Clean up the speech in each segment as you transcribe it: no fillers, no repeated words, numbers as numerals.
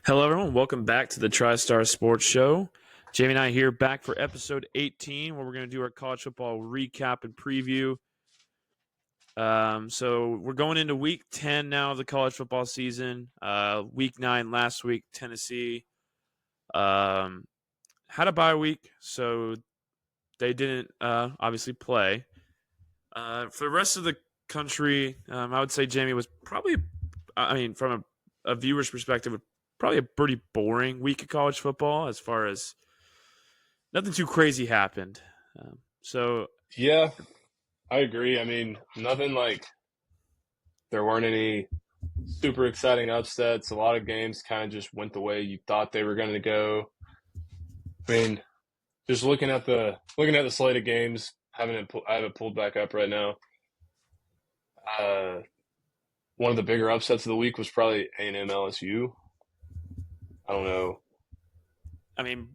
Hello, everyone. Welcome back to the TriStar Sports Show. Jamie and I here back for episode 18, where we're going to do our college football recap and preview. So we're going into week 10 now of the college football season. Week 9 last week, Tennessee had a bye week, so they didn't obviously play. For the rest of the country, I would say Jamie was probably, from a viewer's perspective, probably a pretty boring week of college football as far as nothing too crazy happened. So Yeah, I agree. Nothing like there weren't any super exciting upsets. A lot of games kind of just went the way you thought they were going to go. I mean, just looking at the slate of games, I have it pulled back up right now. Uh, One of the bigger upsets of the week was probably A&M LSU. I don't know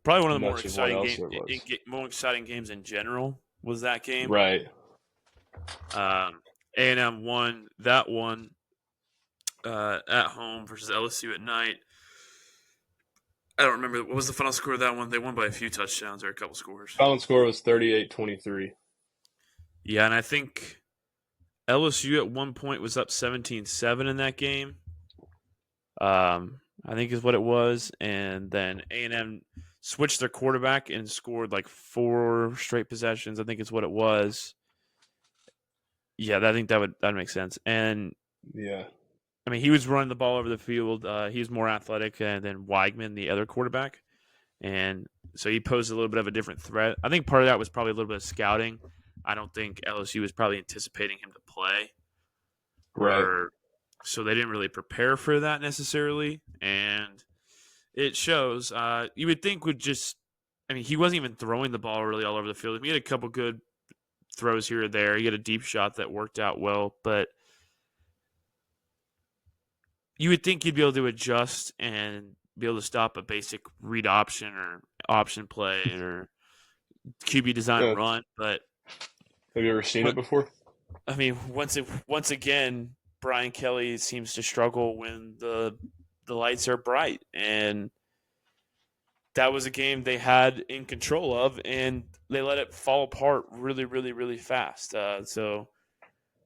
probably one of the much of what else there was. more exciting games in general was that game. Right. A&M won that one at home versus LSU at night. I don't remember what was the final score of that one. They won by a few touchdowns or a couple scores. Final score was 38-23. Yeah, and I think LSU at one point was up 17-7 in that game. I think is what it was, and then A&M switched their quarterback and scored like 4 straight possessions. I think is what it was. Yeah, I think that make sense. And Yeah. he was running the ball over the field. He was more athletic than Weigman, the other quarterback, and so he posed a little bit of a different threat. I think part of that was probably a little bit of scouting. I don't think LSU was probably anticipating him to play, Right. so they didn't really prepare for that necessarily, and it shows. You would think he wasn't even throwing the ball really all over the field. He had a couple good throws here or there. He had a deep shot that worked out well, but you would think you'd be able to adjust and be able to stop a basic read option or option play or QB design run. But Have you ever seen it before? once again, Brian Kelly seems to struggle when the lights are bright, and that was a game they had in control of, and they let it fall apart really, really, really fast. So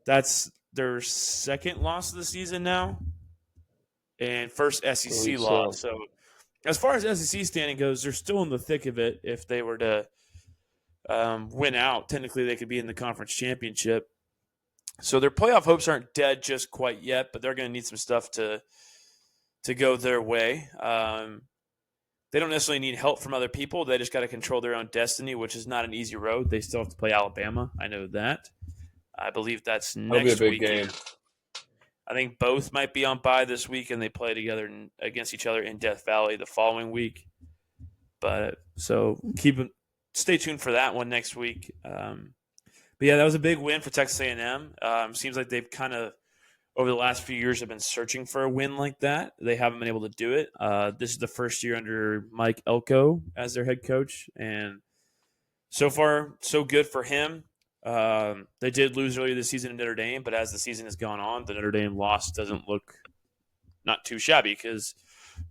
that's their second loss of the season now, and first SEC loss. So as far as SEC standing goes, they're still in the thick of it. If they were to win out, technically they could be in the conference championship. So their playoff hopes aren't dead just quite yet, but they're going to need some stuff to go their way. They don't necessarily need help from other people. They just got to control their own destiny, which is not an easy road. They still have to play Alabama. I know that. I believe that's next week. That'll be a big game. I think both might be on bye this week, and they play together against each other in Death Valley the following week. But so stay tuned for that one next week. But yeah, that was a big win for Texas A&M. Seems like they've kind of over the last few years have been searching for a win like that. They haven't been able to do it. This is the first year under Mike Elko as their head coach, and so far so good for him. They did lose earlier this season in Notre Dame, but as the season has gone on, the Notre Dame loss doesn't look not too shabby because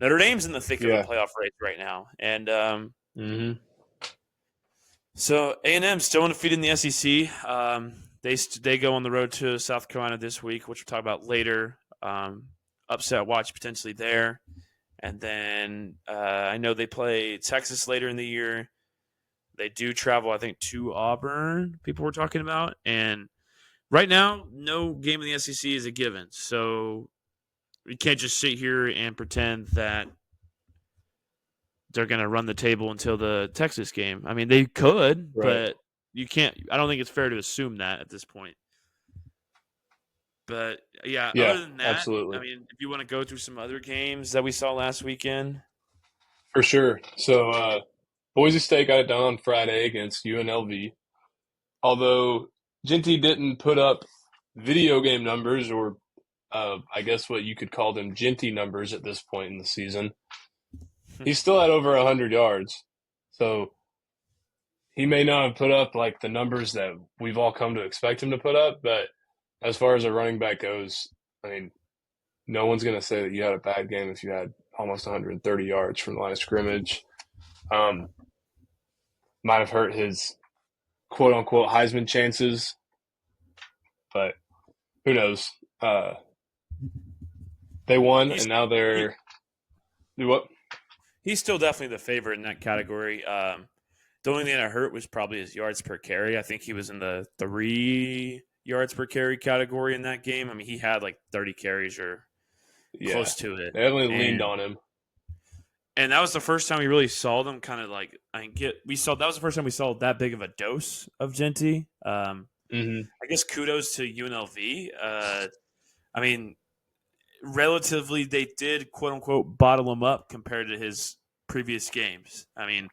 Notre Dame's in the thick of the playoff race right now. And so A&M still undefeated in the SEC. They go on the road to South Carolina this week, which we'll talk about later. Upset watch potentially there. And then I know they play Texas later in the year. They do travel, I think, to Auburn, people were talking about. And right now, no game in the SEC is a given. So we can't just sit here and pretend that they're going to run the table until the Texas game. They could, but you can't. I don't think it's fair to assume that at this point. But yeah, other than that, absolutely. If you want to go through some other games that we saw last weekend. For sure. So Boise State got it done on Friday against UNLV. Although Genty didn't put up video game numbers or I guess what you could call them Genty numbers at this point in the season. He still had over 100 yards. So he may not have put up like the numbers that we've all come to expect him to put up, but as far as a running back goes, no one's going to say that you had a bad game if you had almost 130 yards from the line of scrimmage. Um, might have hurt his quote unquote Heisman chances, but who knows? They won, He's and now he, they're what? he's still definitely the favorite in that category. The only thing that hurt was probably his yards per carry. I think he was in the 3 yards per carry category in that game. I mean, he had like 30 carries or Yeah, close to it, they heavily leaned and on him. that was the first time we really saw them. Kind of like we saw that was the first time we saw that big of a dose of Genty. Hmm. I guess kudos to UNLV. I mean, relatively, they did quote unquote bottle him up compared to his previous games. I mean,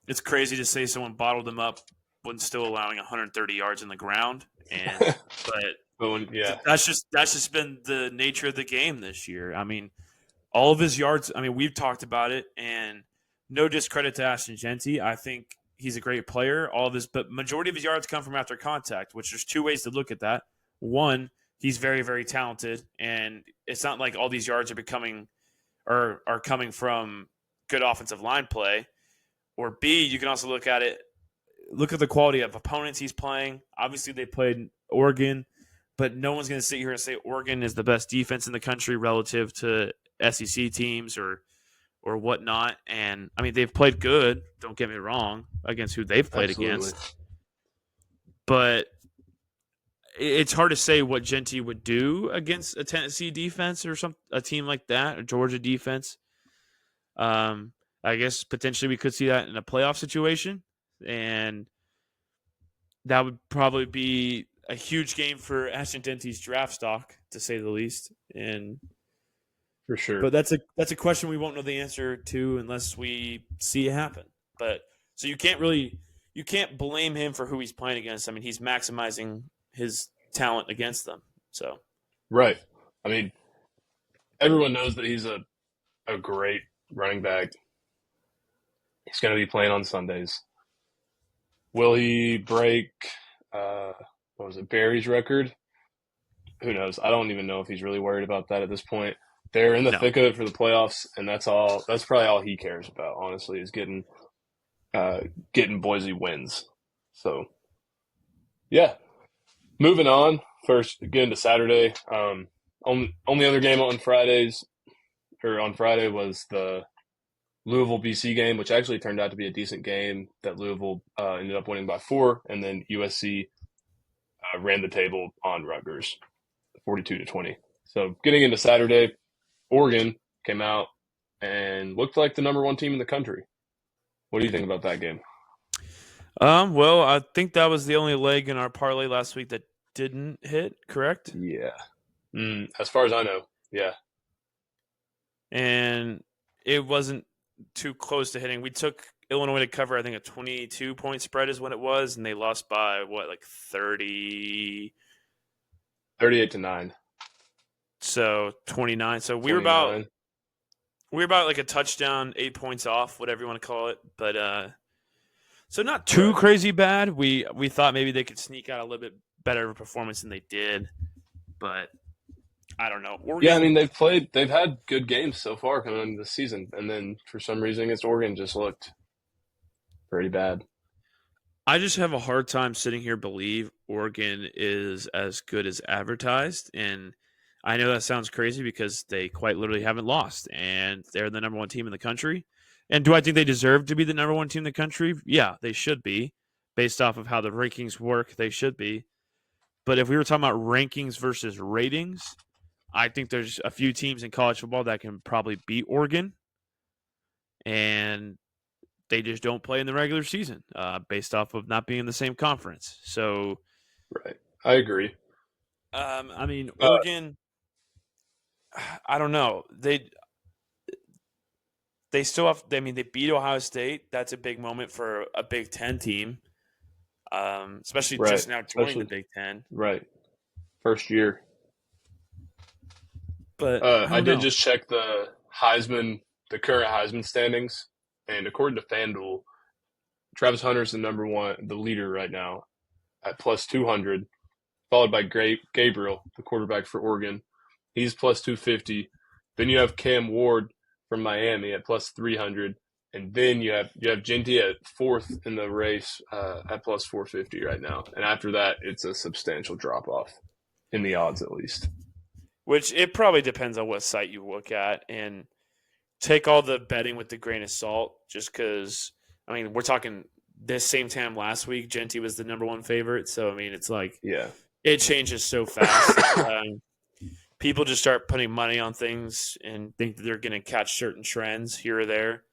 it's crazy to say someone bottled him up when still allowing 130 yards in the ground, and but But when, yeah, that's just been the nature of the game this year. I mean, all of his yards. I mean, we've talked about it, and no discredit to Ashton Genty. I think he's a great player. All of his, but majority of his yards come from after contact, which there's 2 ways to look at that. One, he's very, very talented, and it's not like all these yards are becoming or are coming from good offensive line play. Or B, you can also look at it. Look at the quality of opponents he's playing. Obviously, they played Oregon, but no one's going to sit here and say Oregon is the best defense in the country relative to SEC teams or whatnot. And I mean, they've played good. Don't get me wrong against who they've played absolutely, against, but it's hard to say what Genty would do against a Tennessee defense or a team like that, a Georgia defense. I guess potentially we could see that in a playoff situation, and that would probably be a huge game for Ashton Genty's draft stock, to say the least. And for sure. but that's a question we won't know the answer to unless we see it happen. But so you can't blame him for who he's playing against. I mean, he's maximizing his talent against them. So Right. I mean, everyone knows that he's a great running back. He's going to be playing on Sundays. Will he break, uh, what was it, Barry's record? Who knows? I don't even know if he's really worried about that at this point. They're in the no, thick of it for the playoffs, and that's all. That's probably all he cares about, honestly, is getting Boise wins. So, yeah. Moving on. First, getting to Saturday. Only other game on Fridays or on Friday was the Louisville BC game, which actually turned out to be a decent game that Louisville ended up winning by 4, and then USC ran the table on Rutgers, 42-20. So getting into Saturday, Oregon came out and looked like the number 1 team in the country. What do you think about that game? well, I think that was the only leg in our parlay last week that didn't hit. Correct? Yeah. As far as I know, yeah. And it wasn't too close to hitting. We took Illinois to cover, I think a 22-point spread is what it was, and they lost by what, like 30, 38-9. so 29. So 29. we were about like a touchdown, 8 points off, whatever you want to call it. But so not too Right. crazy bad. We thought maybe they could sneak out a little bit better of a performance than they did, but I don't know. Yeah, I Oregon, mean they've had good games so far coming into the season, and then for some reason against Oregon just looked pretty bad. I just have a hard time sitting here believe Oregon is as good as advertised. And I know that sounds crazy because they quite literally haven't lost and they're the number 1 team in the country. And do I think they deserve to be the number 1 team in the country? Yeah, they should be. Based off of how the rankings work, they should be. But if we were talking about rankings versus ratings, I think there's a few teams in college football that can probably beat Oregon. And they just don't play in the regular season based off of not being in the same conference. So, Right. I agree. I mean, Uh, Oregon, I don't know. They still have. I mean, they beat Ohio State. That's a big moment for a Big Ten team, especially right. just now joining the Especially Big Ten. right. First year. But I I don't did know. just check the current Heisman standings, and according to FanDuel, Travis Hunter's the leader right now at plus 200, followed by Gabriel, the quarterback for Oregon. He's plus 250. Then you have Cam Ward from Miami at plus 300. And then you have Genty at fourth in the race at plus 450 right now. And after that, it's a substantial drop off in the odds, at least. Which it probably depends on what site you look at, and take all the betting with a grain of salt. Just because, I mean, we're talking this same time last week, Genty was the number one favorite. So I mean, it's like Yeah. it changes so fast. People just start putting money on things and think that they're going to catch certain trends here or there.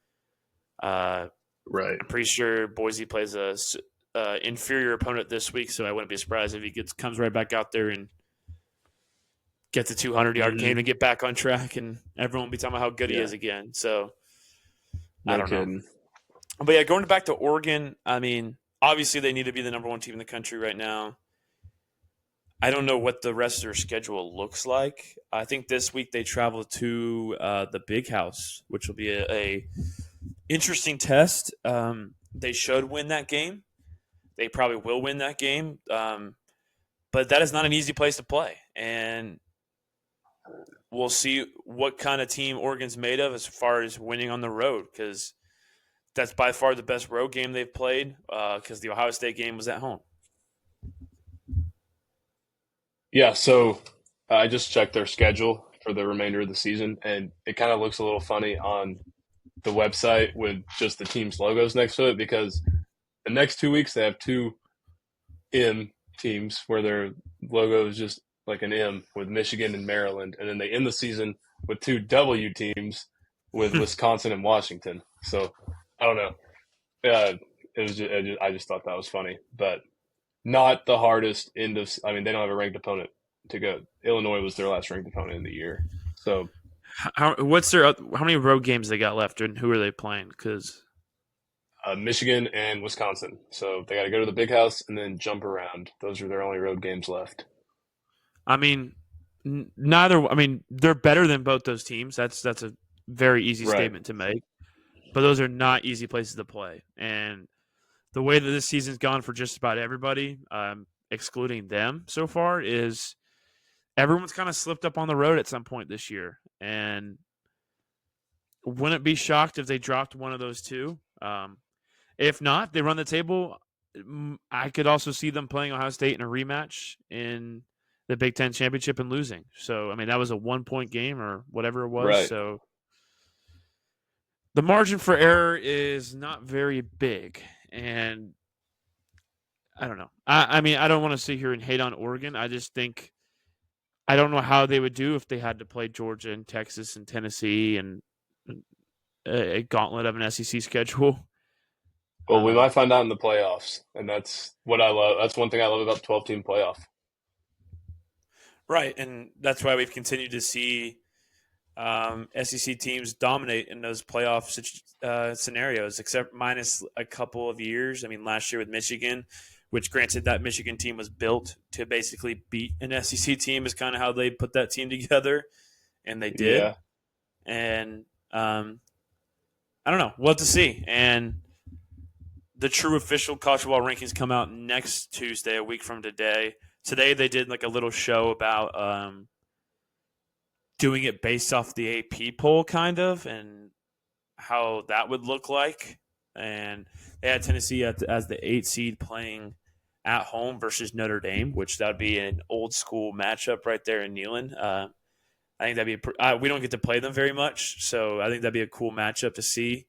Right. I'm pretty sure Boise plays a inferior opponent this week, so I wouldn't be surprised if he comes right back out there and gets a 200-yard game and get back on track, and everyone will be talking about how good he is again. So I No don't know. kidding. But yeah, going back to Oregon, I mean, obviously they need to be the number one team in the country right now. I don't know what the rest of their schedule looks like. I think this week they travel to the Big House, which will be a interesting test. They should win that game. They probably will win that game. But that is not an easy place to play. And we'll see what kind of team Oregon's made of as far as winning on the road, because that's by far the best road game they've played, because the Ohio State game was at home. Yeah, so I just checked their schedule for the remainder of the season, and it kind of looks a little funny on the website with just the team's logos next to it, because the next 2 weeks they have two M teams where their logo is just like an M with Michigan and Maryland, and then they end the season with two W teams with Wisconsin and Washington. So I don't know. I just thought that was funny, but not the hardest end of. I mean, they don't have a ranked opponent to go. Illinois was their last ranked opponent in the year. So How many road games they got left, and who are they playing? Because Michigan and Wisconsin. So they got to go to the Big House and then jump around. Those are their only road games left. I mean, neither. I mean, they're better than both those teams. That's a very easy statement to make. But those are not easy places to play. And the way that this season's gone for just about everybody, excluding them so far, is everyone's kind of slipped up on the road at some point this year. And wouldn't be shocked if they dropped one of those two. If not, they run the table. I could also see them playing Ohio State in a rematch in the Big Ten championship and losing. So, I mean, that was a 1-point game or whatever it was. Right. So the margin for error is not very big. And I don't know. I mean, I don't want to sit here and hate on Oregon. I just think I don't know how they would do if they had to play Georgia and Texas and Tennessee and a gauntlet of an SEC schedule. Well, we might find out in the playoffs, and that's what I love. That's one thing I love about the 12-team playoff. Right, and that's why we've continued to see SEC teams dominate in those playoff scenarios, except minus a couple of years. I mean, last year with Michigan, which granted that Michigan team was built to basically beat an SEC team, is kind of how they put that team together, and they did. Yeah. And I don't know. We'll have to see. And the true official college football rankings come out next Tuesday, a week from today. Today they did like a little show about doing it based off the AP poll, kind of, and how that would look like. And they had Tennessee as the 8 seed playing at home versus Notre Dame, which that would be an old school matchup right there in Neyland. I think that'd be we don't get to play them very much, so I think that'd be a cool matchup to see.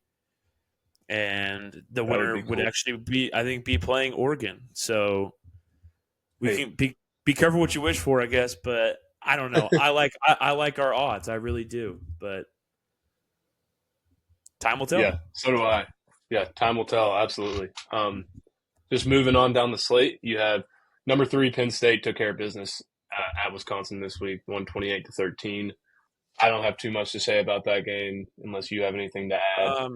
And the winner would actually be playing Oregon. So we can be careful what you wish for, I guess. But I don't know. I like our odds. I really do. But time will tell. Yeah, so do I. Yeah, time will tell. Absolutely. Just moving on down the slate, you have number 3 Penn State took care of business at Wisconsin this week, 128-13. I don't have too much to say about that game unless you have anything to add.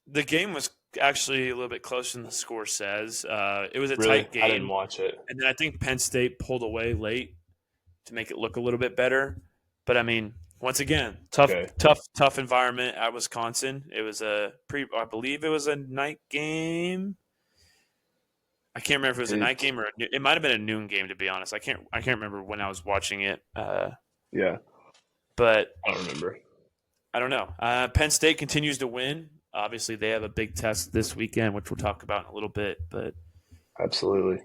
The game was actually a little bit closer than the score says. It was a Really? tight game. I didn't watch it. And then I think Penn State pulled away late to make it look a little bit better. But I mean, once again, tough environment at Wisconsin. It was I believe it was a night game. I can't remember if it was a night game or it might have been a noon game, to be honest. I can't remember when I was watching it. Yeah. But I don't remember. I don't know. Penn State continues to win. Obviously, they have a big test this weekend, which we'll talk about in a little bit. But Absolutely.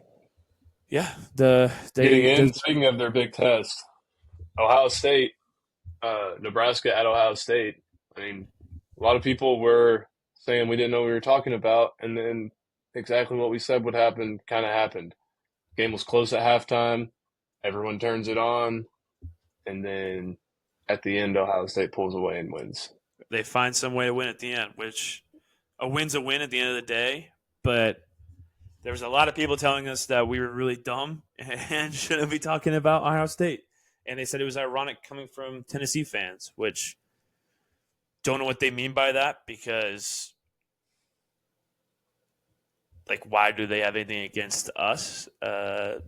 yeah, Getting in, speaking of their big test, Ohio State, Nebraska at Ohio State. I mean, a lot of people were saying we didn't know what we were talking about, and then exactly what we said would happen kind of happened. Game was close at halftime. Everyone turns it on, and then at the end, Ohio State pulls away and wins. they find some way to win at the end, which a win's a win at the end of the day. But there was a lot of people telling us that we were really dumb and shouldn't be talking about Ohio State. And they said it was ironic coming from Tennessee fans, which don't know what they mean by that because, like, why do they have anything against us? But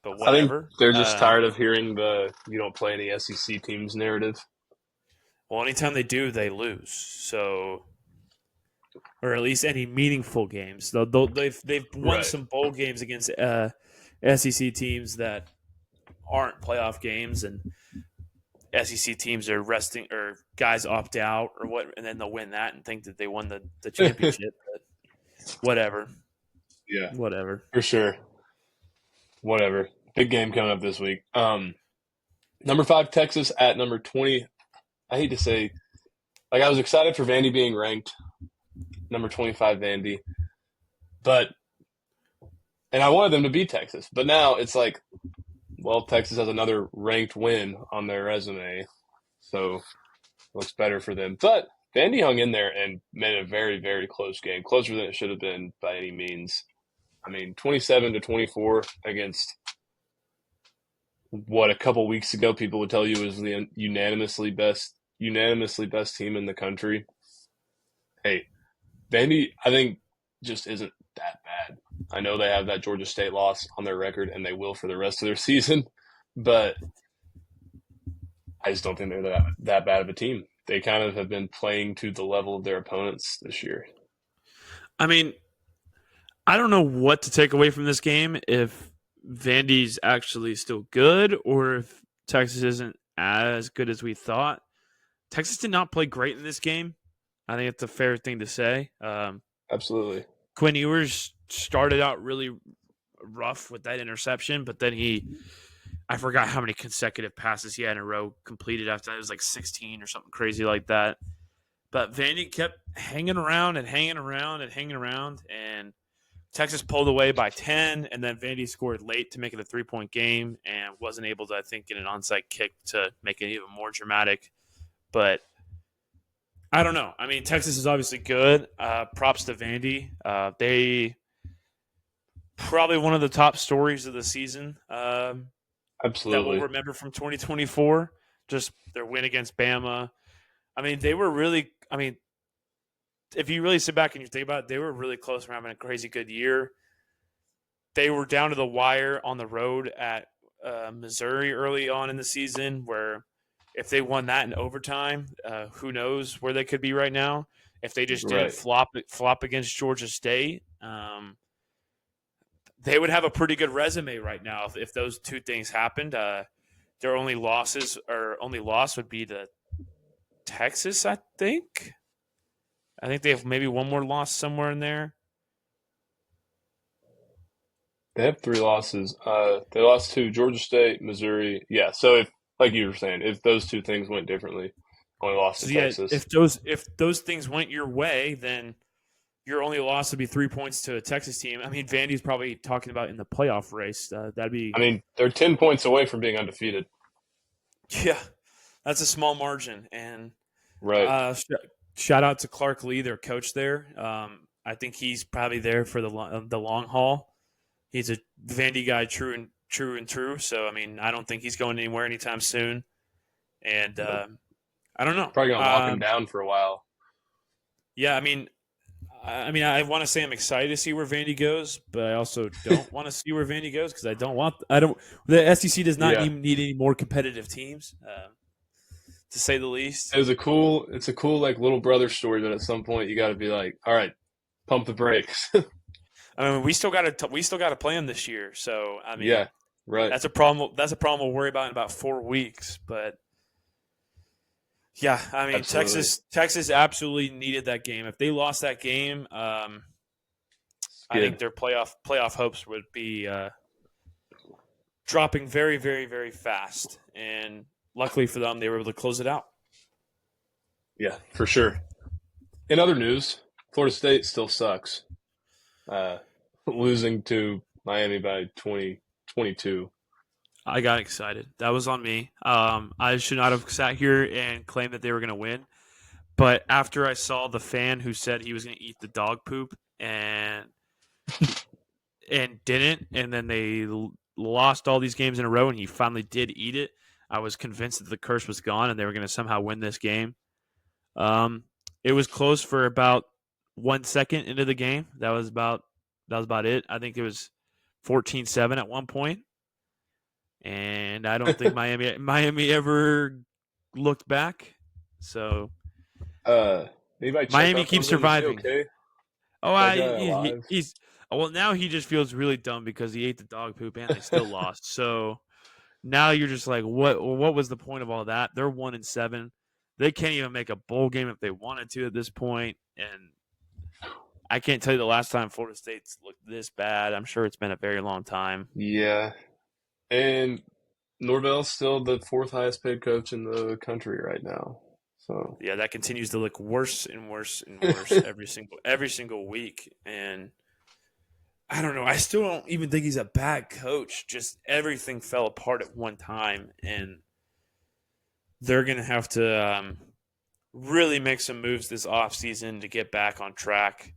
I think whatever. they're just tired of hearing the "you don't play any SEC teams" narrative. Well, anytime they do, they lose. So, or at least any meaningful games. They've won Right. some bowl games against SEC teams that aren't playoff games, and SEC teams are resting or guys opt out or what, and then they'll win that and think that they won the championship. But whatever, Yeah, whatever. for sure. Whatever. Big game coming up this week. Number 5 Texas at number 20. I hate to say, like, I was excited for Vandy being ranked number 25 Vandy, and I wanted them to beat Texas. But now it's like, well, Texas has another ranked win on their resume, so looks better for them. But Vandy hung in there and made a very, very close game, closer than it should have been by any means. I mean, 27-24 against what a couple weeks ago people would tell you was the unanimously best team in the country. Hey, Vandy, I think, just isn't that bad. I know they have that Georgia State loss on their record, and they will for the rest of their season, but I just don't think they're that bad of a team. They kind of have been playing to the level of their opponents this year. I mean, I don't know what to take away from this game. If Vandy's actually still good, or if Texas isn't as good as we thought. Texas did not play great in this game. I think it's a fair thing to say. Absolutely. Quinn Ewers started out really rough with that interception, but then I forgot how many consecutive passes he had in a row completed after that. It was like 16 or something crazy like that. But Vandy kept hanging around and hanging around and hanging around, and Texas pulled away by 10, and then Vandy scored late to make it a 3-point game and wasn't able to, I think, get an onside kick to make it even more dramatic. But I don't know. I mean, Texas is obviously good. Props to Vandy. They probably one of the top stories of the season that Absolutely. we'll remember from 2024. Just their win against Bama. I mean, they were really – I mean, if you really sit back and you think about it, they were really close from having a crazy good year. They were down to the wire on the road at Missouri early on in the season where – if they won that in overtime, who knows where they could be right now? If they just didn't flop against Georgia State, they would have a pretty good resume right now if those two things happened. Their only loss would be to Texas, I think. I think they have maybe one more loss somewhere in there. They have 3 losses. They lost to Georgia State, Missouri. Yeah, so if, like you were saying, if those two things went differently, only lost to Texas. If those things went your way, then your only loss would be 3 points to a Texas team. I mean, Vandy's probably talking about in the playoff race. That'd be. I mean, they're 10 points away from being undefeated. Yeah, that's a small margin, and right. Shout out to Clark Lee, their coach there. I think he's probably there for the long haul. He's a Vandy guy, true and true. So, I mean, I don't think he's going anywhere anytime soon. And I don't know. Probably going to lock him down for a while. Yeah, I mean, I want to say I'm excited to see where Vandy goes, but I also don't want to see where Vandy goes because the SEC does not need any more competitive teams, to say the least. It's a cool like little brother story, but at some point you got to be like, all right, pump the brakes. I mean, we still got to play them this year. So I mean, yeah, right. That's a problem. That's a problem we'll worry about in about 4 weeks. But Yeah, I mean Absolutely. Texas absolutely needed that game. If they lost that game, I think Skid. their playoff hopes would be dropping very, very, very fast. And luckily for them, they were able to close it out. Yeah, for sure. In other news, Florida State still sucks. Uh, losing to Miami by 22. I got excited. That was on me. I should not have sat here and claimed that they were going to win. But after I saw the fan who said he was going to eat the dog poop and didn't, and then they lost all these games in a row, and he finally did eat it, I was convinced that the curse was gone and they were going to somehow win this game. Um, it was close for about 1 second into the game. That was about it. I think it was 14-7 at one point, and I don't think Miami ever looked back. So Anybody check Miami up on keeps him? Is he surviving. okay? Is Oh, that I guy he, alive? he's well now he just feels really dumb because he ate the dog poop and they still lost. So now you're just like, what was the point of all that? They're 1-7. They can't even make a bowl game if they wanted to at this point, and I can't tell you the last time Florida State's looked this bad. I'm sure it's been a very long time. Yeah. And Norvell's still the fourth highest paid coach in the country right now. So Yeah, that continues to look worse and worse and worse every single week. And I don't know. I still don't even think he's a bad coach. Just everything fell apart at one time, and they're gonna have to really make some moves this offseason to get back on track.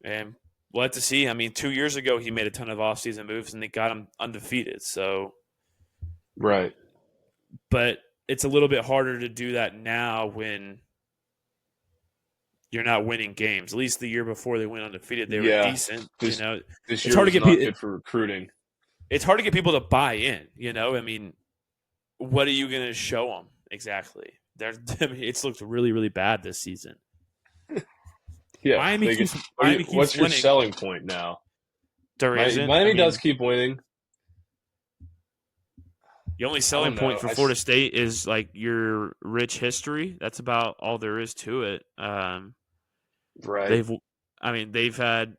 And we'll have to see. I mean, 2 years ago he made a ton of offseason moves and they got him undefeated. So, right. but it's a little bit harder to do that now when you're not winning games. At least the year before they went undefeated, they were Yeah. decent. This this It's year hard to was get not people. good for recruiting. It's hard to get people to buy in. I mean, what are you going to show them exactly? I mean, it's looked really, really bad this season. Yeah. Miami They get, keeps Miami keeps what's your winning. selling point now? There isn't. I Miami does mean, keep winning. the only I selling don't point know. for Florida State is like your rich history. That's about all there is to it. Right. They've, I mean, they've had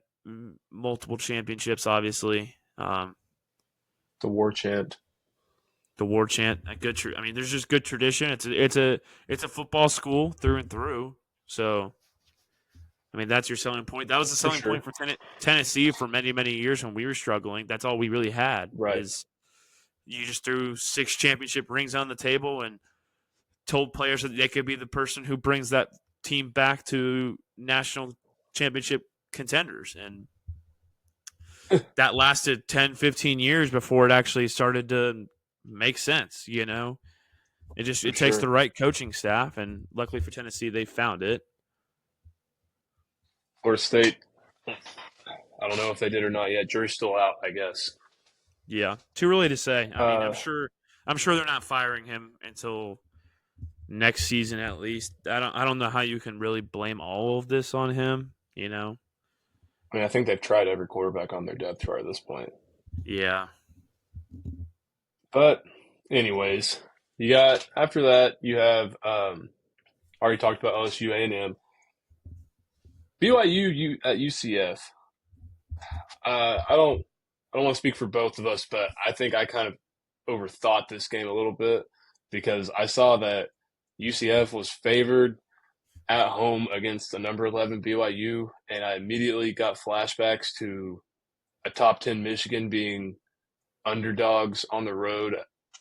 multiple championships. Obviously, The war chant. the war chant. I mean, there's just good tradition. It's a football school through and through. So, I mean, that's your selling point. That was the For selling sure. point for Tennessee for many, many years when we were struggling. That's all we really had Right. is you just threw 6 championship rings on the table and told players that they could be the person who brings that team back to national championship contenders. And that lasted 10, 15 years before it actually started to make sense. For It takes the sure. right coaching staff, and luckily for Tennessee, they found it. Florida State. I don't know if they did or not yet. Jury's still out, I guess. Yeah, too early to say. I mean, I'm Uh, sure they're not firing him until next season at least. I don't know how you can really blame all of this on him. I mean, I think they've tried every quarterback on their depth chart at this point. Yeah. But, anyways, you got after that you have already talked about LSU, A&M, BYU, at UCF. I don't want to speak for both of us, but I think I kind of overthought this game a little bit because I saw that UCF was favored at home against the number 11 BYU, and I immediately got flashbacks to a top 10 Michigan being underdogs on the road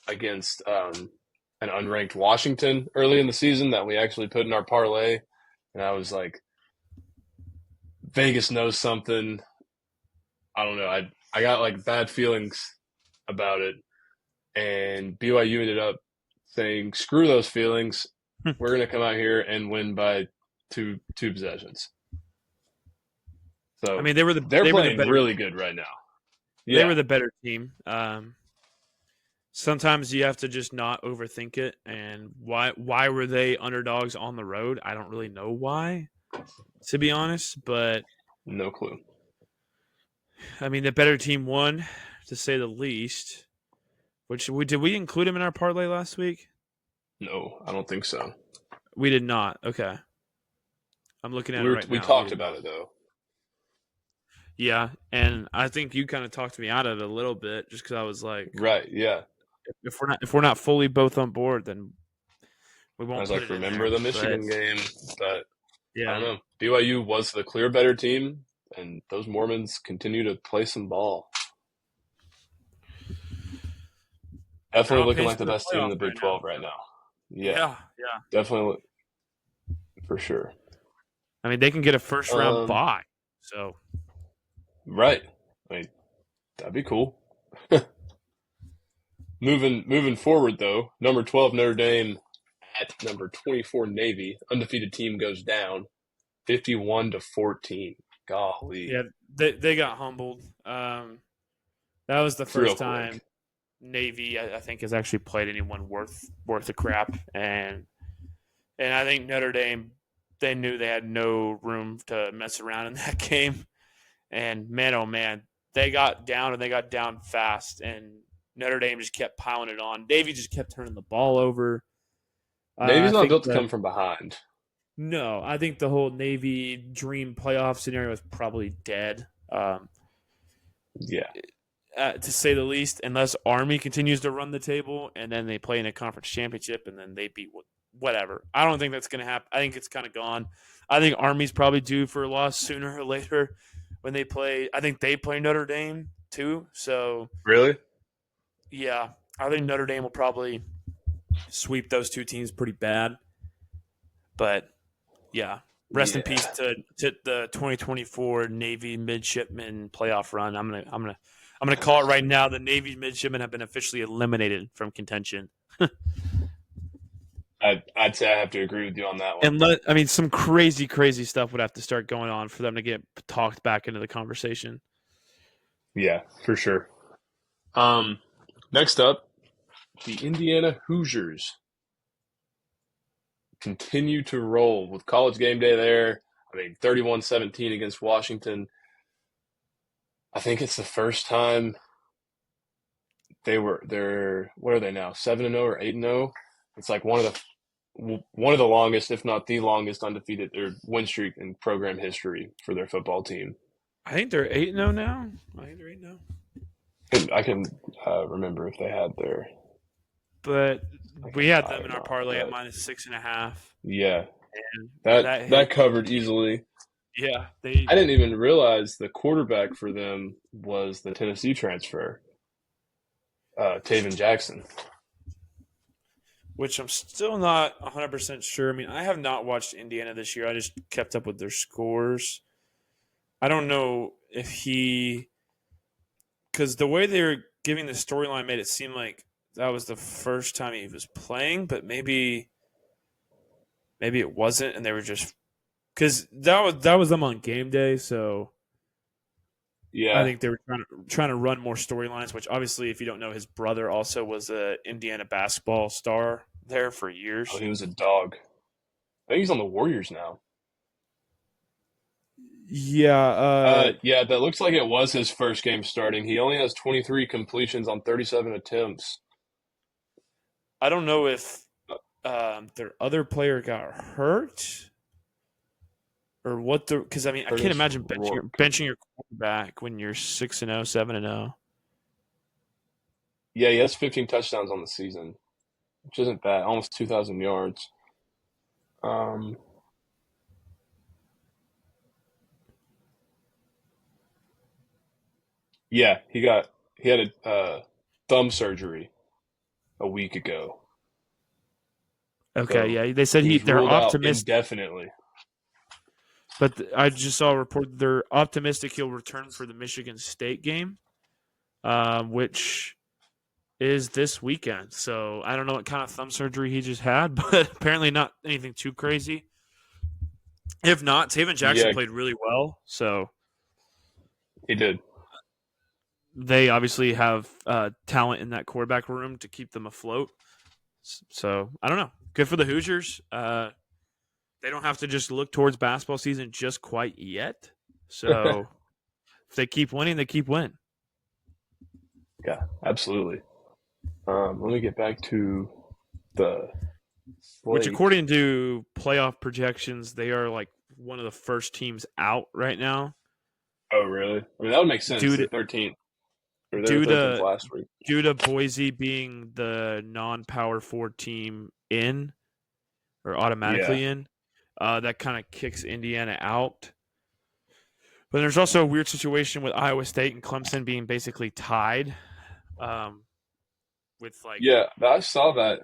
against an unranked Washington early in the season that we actually put in our parlay. And I was like, Vegas knows something. I don't know. I got like bad feelings about it. And BYU ended up saying, screw those feelings. We're going to come out here and win by two possessions. I So mean, they were they're the playing better really good right now. they Yeah, were the better team. Sometimes you have to just not overthink it. And why were they underdogs on the road? I don't really know why, to be honest. But no clue. I mean, the better team won, to say the least. Did we include him in our parlay last week? No, I don't think so. We did not. Okay. I'm looking at it right We now. We talked did about not. it though. Yeah, and I think you kind of talked me out of it a little bit just because I was like, Right? Yeah. if we're not fully both on board, then we I won't was put like, it in remember there. the But Michigan game, but I don't yeah, know. BYU was the clear better team, and those Mormons continue to play some ball. they're Definitely on looking pace like the for the best team in playoff the right Big now. 12 right So now. Yeah, yeah, yeah. definitely for sure. I mean, they can get a first round Um, bye. So right. I mean, that'd be cool. Moving forward though, number 12 Notre Dame at number 24 Navy, undefeated team goes down 51-14. Golly, yeah, they got humbled. That was the it's real first time quick. Navy, I think, has actually played anyone worth the crap, and I think Notre Dame, they knew they had no room to mess around in that game. And man, oh man, they got down and they got down fast, and Notre Dame just kept piling it on. Navy just kept turning the ball over. Navy's I not think built to come from behind. no, I think the whole Navy dream playoff scenario is probably dead. Yeah, To say the least, unless Army continues to run the table and then they play in a conference championship and then they beat whatever. I don't think that's going to happen. I think it's kind of gone. I think Army's probably due for a loss sooner or later when they play. I think they play Notre Dame too. So, really? yeah, I think Notre Dame will probably sweep those two teams pretty bad. But, yeah, rest in peace Yeah. to the 2024 Navy midshipman playoff run. I'm gonna call it right now. The Navy midshipmen have been officially eliminated from contention. I'd say I have to agree with you on that one. And I mean, some crazy stuff would have to start going on for them to get talked back into the conversation. Yeah, for sure. Um, Next up, the Indiana Hoosiers continue to roll with college game day there. I mean, 31-17 against Washington. I think it's the first time they're what are they now? 7-0 or 8-0? It's like one of the longest, if not the longest undefeated or win streak in program history for their football team. I think they're 8-0 now. I think they're 8-0. I can remember if they had their. But I we can had them fire in them our up, parlay at but -6.5, yeah, and that that hit. that covered easily. Yeah, they I didn't even realize the quarterback for them was the Tennessee transfer, Taven Jackson. which I'm still not 100% sure. I mean, I have not watched Indiana this year. I just kept up with their scores. I don't know if because the way they were giving the storyline made it seem like that was the first time he was playing, but maybe it wasn't, and they were just because that was them on game day. So I Yeah, think they were trying to run more storylines. Which obviously, if you don't know, his brother also was a Indiana basketball star there for oh, years. he was a dog. I think he's on the Warriors now. Yeah, Yeah, that looks like it was his first game starting. He only has 23 completions on 37 attempts. I don't know if their other player got hurt or what the because I mean I can't Curtis imagine Rourke. benching your quarterback when you're 6-0, 7-0. Yeah, he has 15 touchdowns on the season, which isn't bad. Almost 2,000 yards. Um, yeah, he had a thumb surgery a week ago, Okay, so yeah, they said he was they're ruled out optimistic, indefinitely. but I just saw a report that they're optimistic he'll return for the Michigan State game, which is this weekend. So I don't know what kind of thumb surgery he just had, but apparently not anything too crazy. If not, Taven Jackson Yeah, played really well, so he did. they obviously have talent in that quarterback room to keep them afloat. So I don't know. Good for the Hoosiers. They don't have to just look towards basketball season just quite yet. So if they keep winning, they keep winning. Yeah, absolutely. Let me get back to the which Slate. according to playoff projections, they are like one of the first teams out right now Oh, really? I mean, that would make sense. due They're to 13th. Or they were due 13th to last week. due to Boise being the non-power four team in or Yeah. automatically in. That kind of kicks Indiana out. But there's also a weird situation with Iowa State and Clemson being basically tied. Um, with like Yeah, I saw that.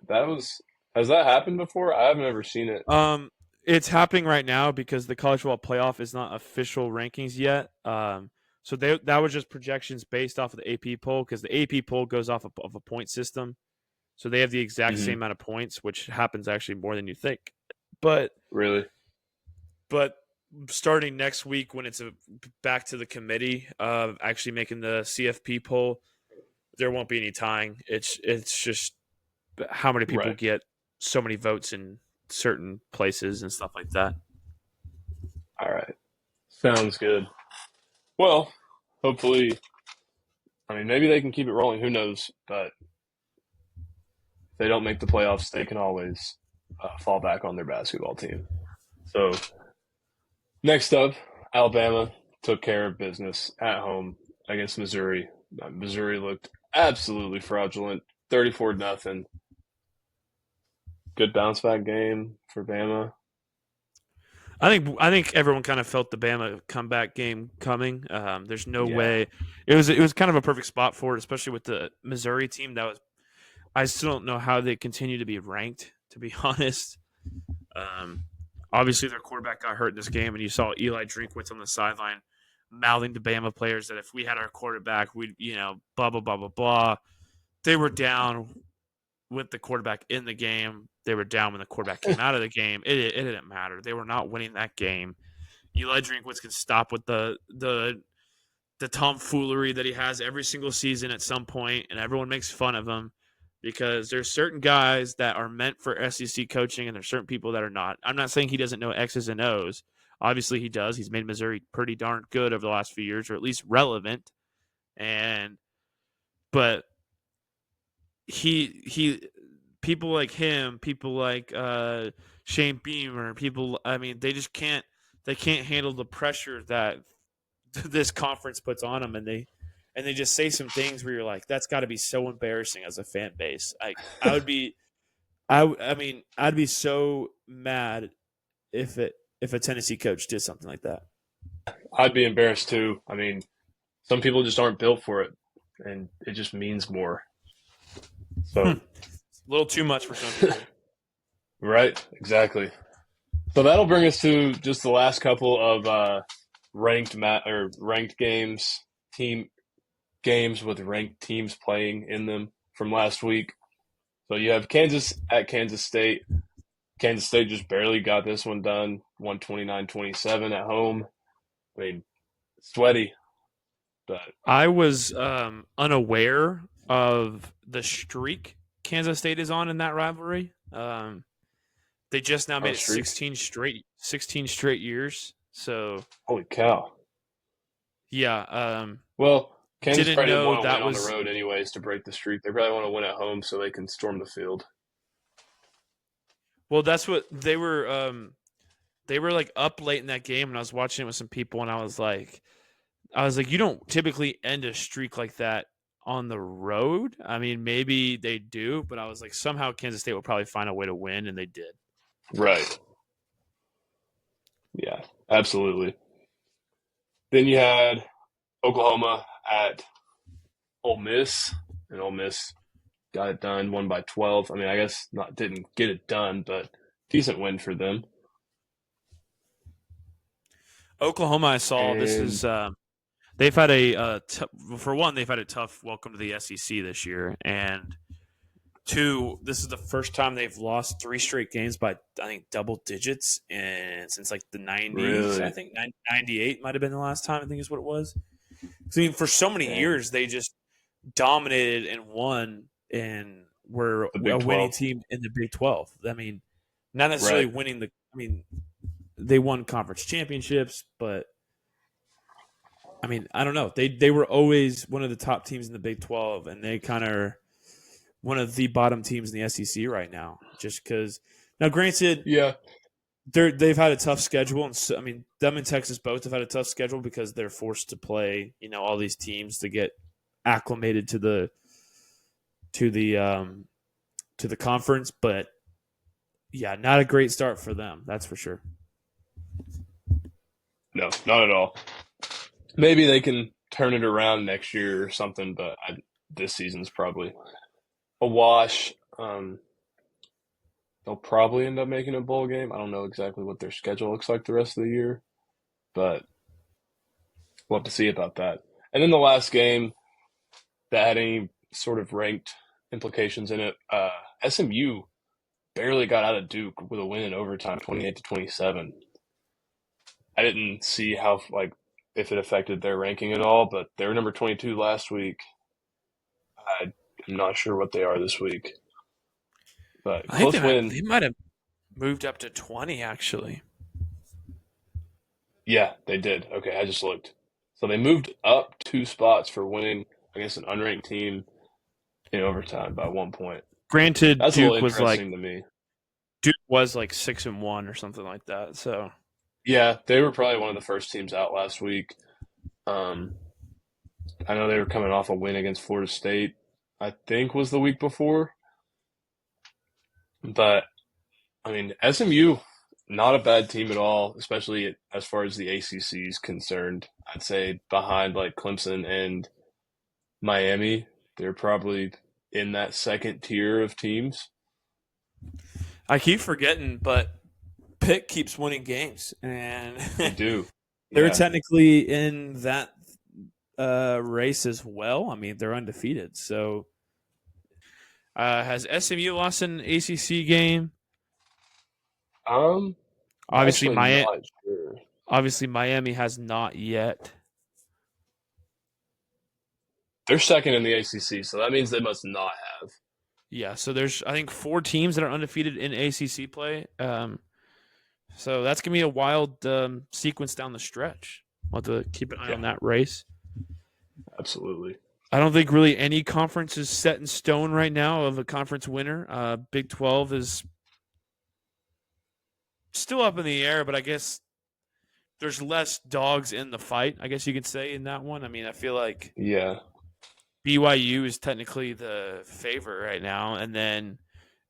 Has that happened before? I haven't ever seen it. um, it's happening right now because the college football playoff is not official rankings yet. So that was just projections based off of the AP poll because the AP poll goes off of a point system. So they have the exact Hmm. same amount of points, which happens actually more than you think. But Really? but starting next week when it's back to the committee of actually making the CFP poll, there won't be any tying. It's just how many people Right. get so many votes in certain places and stuff like that. All right. Sounds good. Well, hopefully, I mean, maybe they can keep it rolling. Who knows? But if they don't make the playoffs, they can always fall back on their basketball team. So, next up, Alabama took care of business at home against Missouri. Missouri looked absolutely fraudulent, 34 nothing. Good bounce back game for Bama. I think everyone kind of felt the Bama comeback game coming. There's no Yeah, way it was kind of a perfect spot for it, especially with the Missouri team. That was I still don't know how they continue to be ranked. To be honest, um, obviously their quarterback got hurt in this game, and you saw Eli Drinkwitz on the sideline mouthing to Bama players that if we had our quarterback, we'd blah blah blah blah blah. They were down with the quarterback in the game. They were down when the quarterback came out of the game. It didn't matter. They were not winning that game. Eli Drinkwitz can stop with the tomfoolery that he has every single season at some point, and everyone makes fun of him because there's certain guys that are meant for SEC coaching, and there's certain people that are not. I'm not saying he doesn't know X's and O's. Obviously, he does. He's made Missouri pretty darn good over the last few years, or at least relevant. And but he people like him, people like Shane Beamer, people. I mean, they can't handle the pressure that this conference puts on them, and they just say some things where you're like, that's got to be so embarrassing as a fan base. I would be I mean I'd be so mad if a Tennessee coach did something like that. I'd be embarrassed too. I mean, some people just aren't built for it, and it just means more. So, A little too much for some people. right, exactly. So that'll bring us to just the last couple of ranked team games with ranked teams playing in them from last week. So you have Kansas at Kansas State. Kansas State just barely got this one done, 129-27 at home. I mean, sweaty, but I was unaware of the streak Kansas State is on in that rivalry. They just now oh, made it streak. 16 straight years. So Holy cow. yeah, Well, Kansas didn't probably didn't know want to that win on the was road anyways to break the streak. They probably want to win at home so they can storm the field. well. That's what they were. They were like up late in that game, and I was watching it with some people, and I was like, you don't typically end a streak like that on the road. I mean, maybe they do, but I was like, somehow Kansas State will probably find a way to win, and they did. Right. Yeah, absolutely. Then you had Oklahoma at Ole Miss, and Ole Miss got it done, won by 12. I mean, I guess not didn't get it done, but decent win for them. Oklahoma, I saw this And is they've had a for one, they've had a tough welcome to the SEC this year, and two, this is the first time they've lost three straight games by I think double digits, and since like the '90s, I really, think '98 might have been the last time. I think is what it was. I mean, for so many dang, years they just dominated and won, and were the a Big winning 12. team in the Big 12. I mean, not necessarily Right. winning the. I mean, they won conference championships, but I mean, I don't know. They were always one of the top teams in the Big 12, and they kind of one of the bottom teams in the SEC right now. just because. Now, granted, Yeah. they've had a tough schedule, and so, I mean, them and Texas both have had a tough schedule because they're forced to play, all these teams to get acclimated to the conference. But yeah, not a great start for them, that's for sure. No, not at all. Maybe they can turn it around next year or something, but this season's probably a wash. They'll probably end up making a bowl game. I don't know exactly what their schedule looks like the rest of the year, but we'll have to see about that. And then the last game that had any sort of ranked implications in it, SMU barely got out of Duke with a win in overtime, 28-27. I didn't see how if it affected their ranking at all, but they were number 22 last week. I'm not sure what they are this week, but I think close win. they might have moved up to 20, actually. Yeah, they did. Okay, I just looked. So they moved up 2 spots for winning against an unranked team in overtime by 1 point. Granted, That's a little interesting to me. Duke was like 6-1 or something like that. So yeah, they were probably one of the first teams out last week. I know they were coming off a win against Florida State, I think was the week before. But, I mean, SMU, not a bad team at all, especially as far as the ACC is concerned. I'd say behind like Clemson and Miami, they're probably in that second tier of teams. I keep forgetting, but Pitt keeps winning games, and They do. they're Yeah. technically in that race as well. I mean, they're undefeated. So, has SMU lost an ACC game? Obviously, Actually not sure. Obviously, Miami has not yet. They're second in the ACC, so that means they must not have. Yeah, so there's I think 4 teams that are undefeated in ACC play. So that's gonna be a wild sequence down the stretch. We'll have to keep an eye on that race. Absolutely. I don't think really any conference is set in stone right now of a conference winner. Big 12 is still up in the air, but I guess there's less dogs in the fight, I guess you could say, in that one. I mean, I feel like BYU is technically the favorite right now, and then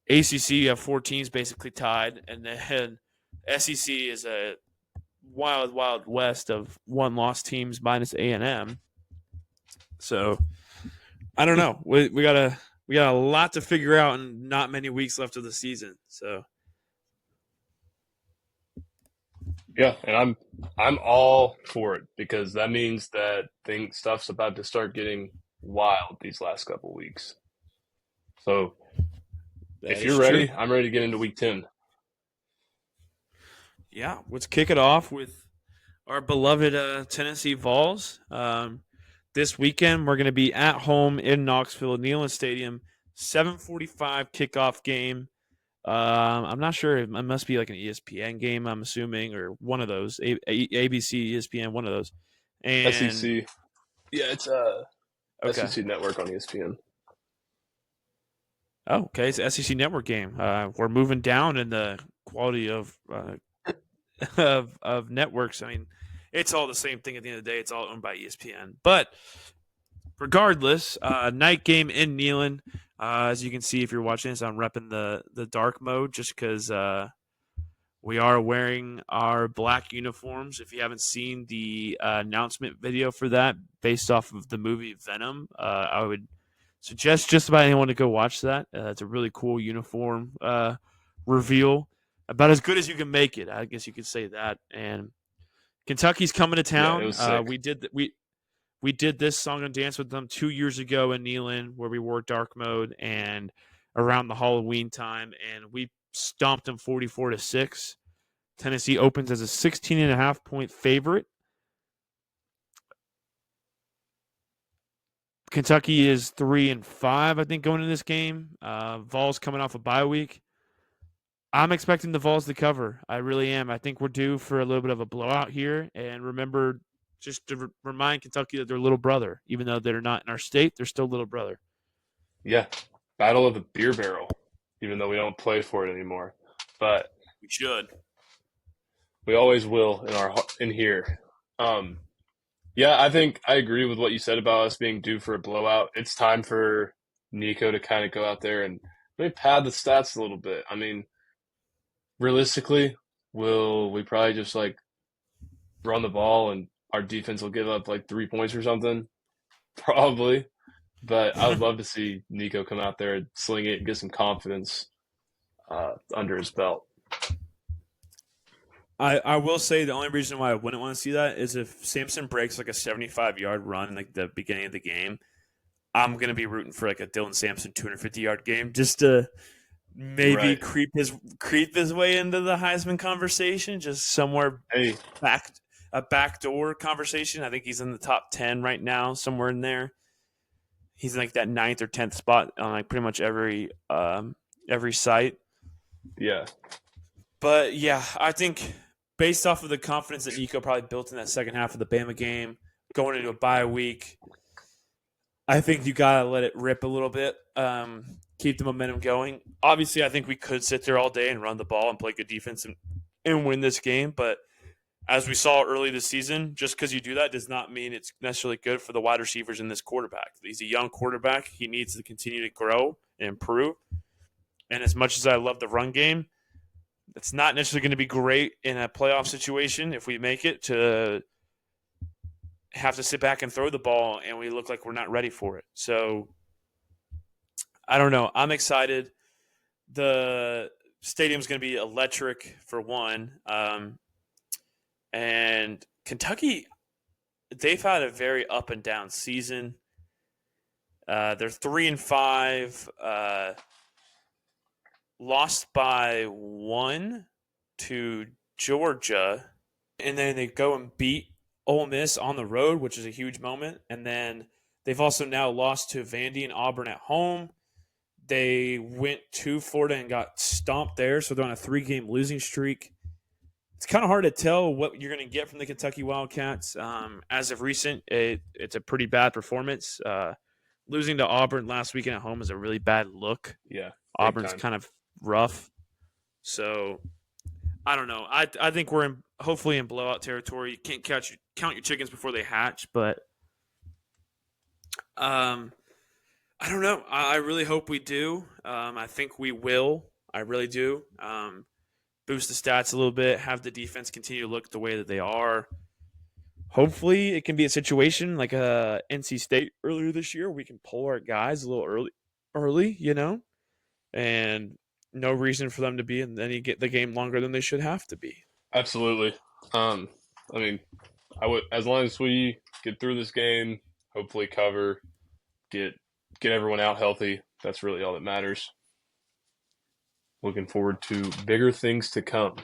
ACC, you have 4 teams basically tied, and then SEC is a wild, wild west of 1-loss teams minus A&M. So I don't know. We got a lot to figure out, and not many weeks left of the season. So yeah, and I'm all for it because that means that stuff's about to start getting wild these last couple weeks. So if you're ready, I'm ready to get into week 10. Yeah, let's kick it off with our beloved Tennessee Vols. This weekend, we're going to be at home in Knoxville at Neyland Stadium, 7:45 kickoff game. I'm not sure. It must be like an ESPN game, I'm assuming, or one of those, ABC, ESPN, one of those. And SEC. Yeah, it's SEC Network on ESPN. Oh, okay. It's an SEC Network game. We're moving down in the quality of networks. I mean, it's all the same thing at the end of the day. It's all owned by ESPN. But regardless, night game in Neyland. As you can see, if you're watching this, I'm repping the dark mode just because we are wearing our black uniforms. If you haven't seen the announcement video for that, based off of the movie Venom, I would suggest just about anyone to go watch that. It's a really cool uniform reveal, about as good as you can make it. I guess you could say that. And Kentucky's coming to town. Yeah, it was sick. We did this song and dance with them 2 years ago in Neyland, where we wore dark mode and around the Halloween time, and we stomped them 44-6. Tennessee opens as a 16.5-point favorite. Kentucky is 3-5, I think, going into this game. Vols coming off a bye week. I'm expecting the Vols to cover. I really am. I think we're due for a little bit of a blowout here. And remember, just to remind Kentucky that they're little brother. Even though they're not in our state, they're still little brother. Yeah. Battle of the Beer Barrel. even though we don't play for it anymore. But We should. we always will in here. Um, yeah, I think I agree with what you said about us being due for a blowout. It's time for Nico to kind of go out there and maybe pad the stats a little bit. I mean, realistically, will we probably just like run the ball and our defense will give up like 3 points or something? Probably. But I would love to see Nico come out there and sling it and get some confidence under his belt. I will say the only reason why I wouldn't want to see that is if Samson breaks like a 75-yard run in like the beginning of the game, I'm gonna be rooting for like a Dylan Sampson 250-yard game just to maybe Right. creep his way into the Heisman conversation, just somewhere Hey, back a backdoor conversation. I think he's in the top 10 right now, somewhere in there. He's in like that 9th or 10th spot on like pretty much every site. yeah, But yeah, I think based off of the confidence that Nico probably built in that second half of the Bama game, going into a bye week, I think you gotta let it rip a little bit. Keep the momentum going. Obviously, I think we could sit there all day and run the ball and play good defense and win this game. But as we saw early this season, just because you do that does not mean it's necessarily good for the wide receivers in this quarterback. He's a young quarterback. He needs to continue to grow and improve. And as much as I love the run game, it's not necessarily going to be great in a playoff situation if we make it to have to sit back and throw the ball and we look like we're not ready for it. So I don't know. I'm excited. The stadium's going to be electric for one. And Kentucky, they've had a very up and down season. They're 3-5, lost by 1 to Georgia, and then they go and beat Ole Miss on the road, which is a huge moment. And then they've also now lost to Vandy and Auburn at home. They went to Florida and got stomped there, so they're on a 3-game losing streak. It's kind of hard to tell what you're going to get from the Kentucky Wildcats. As of recent, it's a pretty bad performance. Losing to Auburn last weekend at home is a really bad look. yeah, big Auburn's time. kind of rough. So I don't know. I think we're hopefully in blowout territory. You can't count your chickens before they hatch, but I don't know. I really hope we do. I think we will. I really do. Boost the stats a little bit, have the defense continue to look the way that they are. Hopefully, it can be a situation like NC State earlier this year. We can pull our guys a little early, and no reason for them to be in get the game longer than they should have to be. Absolutely. I mean, I would as long as we get through this game, hopefully cover, get everyone out healthy. That's really all that matters. Looking forward to bigger things to come.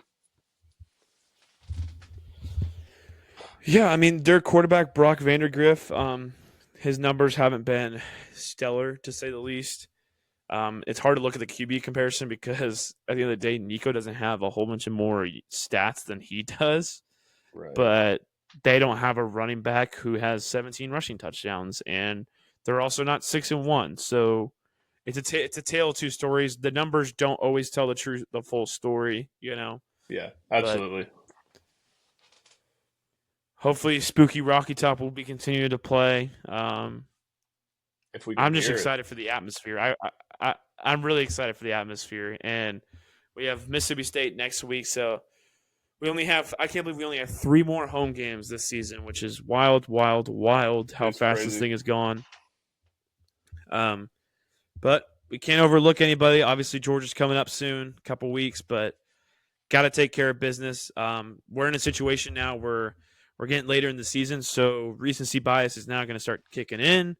Yeah, I mean, their quarterback, Brock Vandergriff, his numbers haven't been stellar, to say the least. It's hard to look at the QB comparison because at the end of the day, Nico doesn't have a whole bunch of more stats than he does. Right. But they don't have a running back who has 17 rushing touchdowns, and they're also not 6-1. So it's a tale of two stories. The numbers don't always tell the full story, Yeah, But absolutely. hopefully, Spooky Rocky Top will be continuing to play. If we can I'm just hear it. excited for the atmosphere. I'm really excited for the atmosphere, and we have Mississippi State next week, so I can't believe we only have 3 more home games this season, which is wild, wild, wild how It's fast this crazy. thing has gone. But we can't overlook anybody. Obviously, Georgia's coming up soon, a couple weeks, but got to take care of business. We're in a situation now where we're getting later in the season, so recency bias is now going to start kicking in.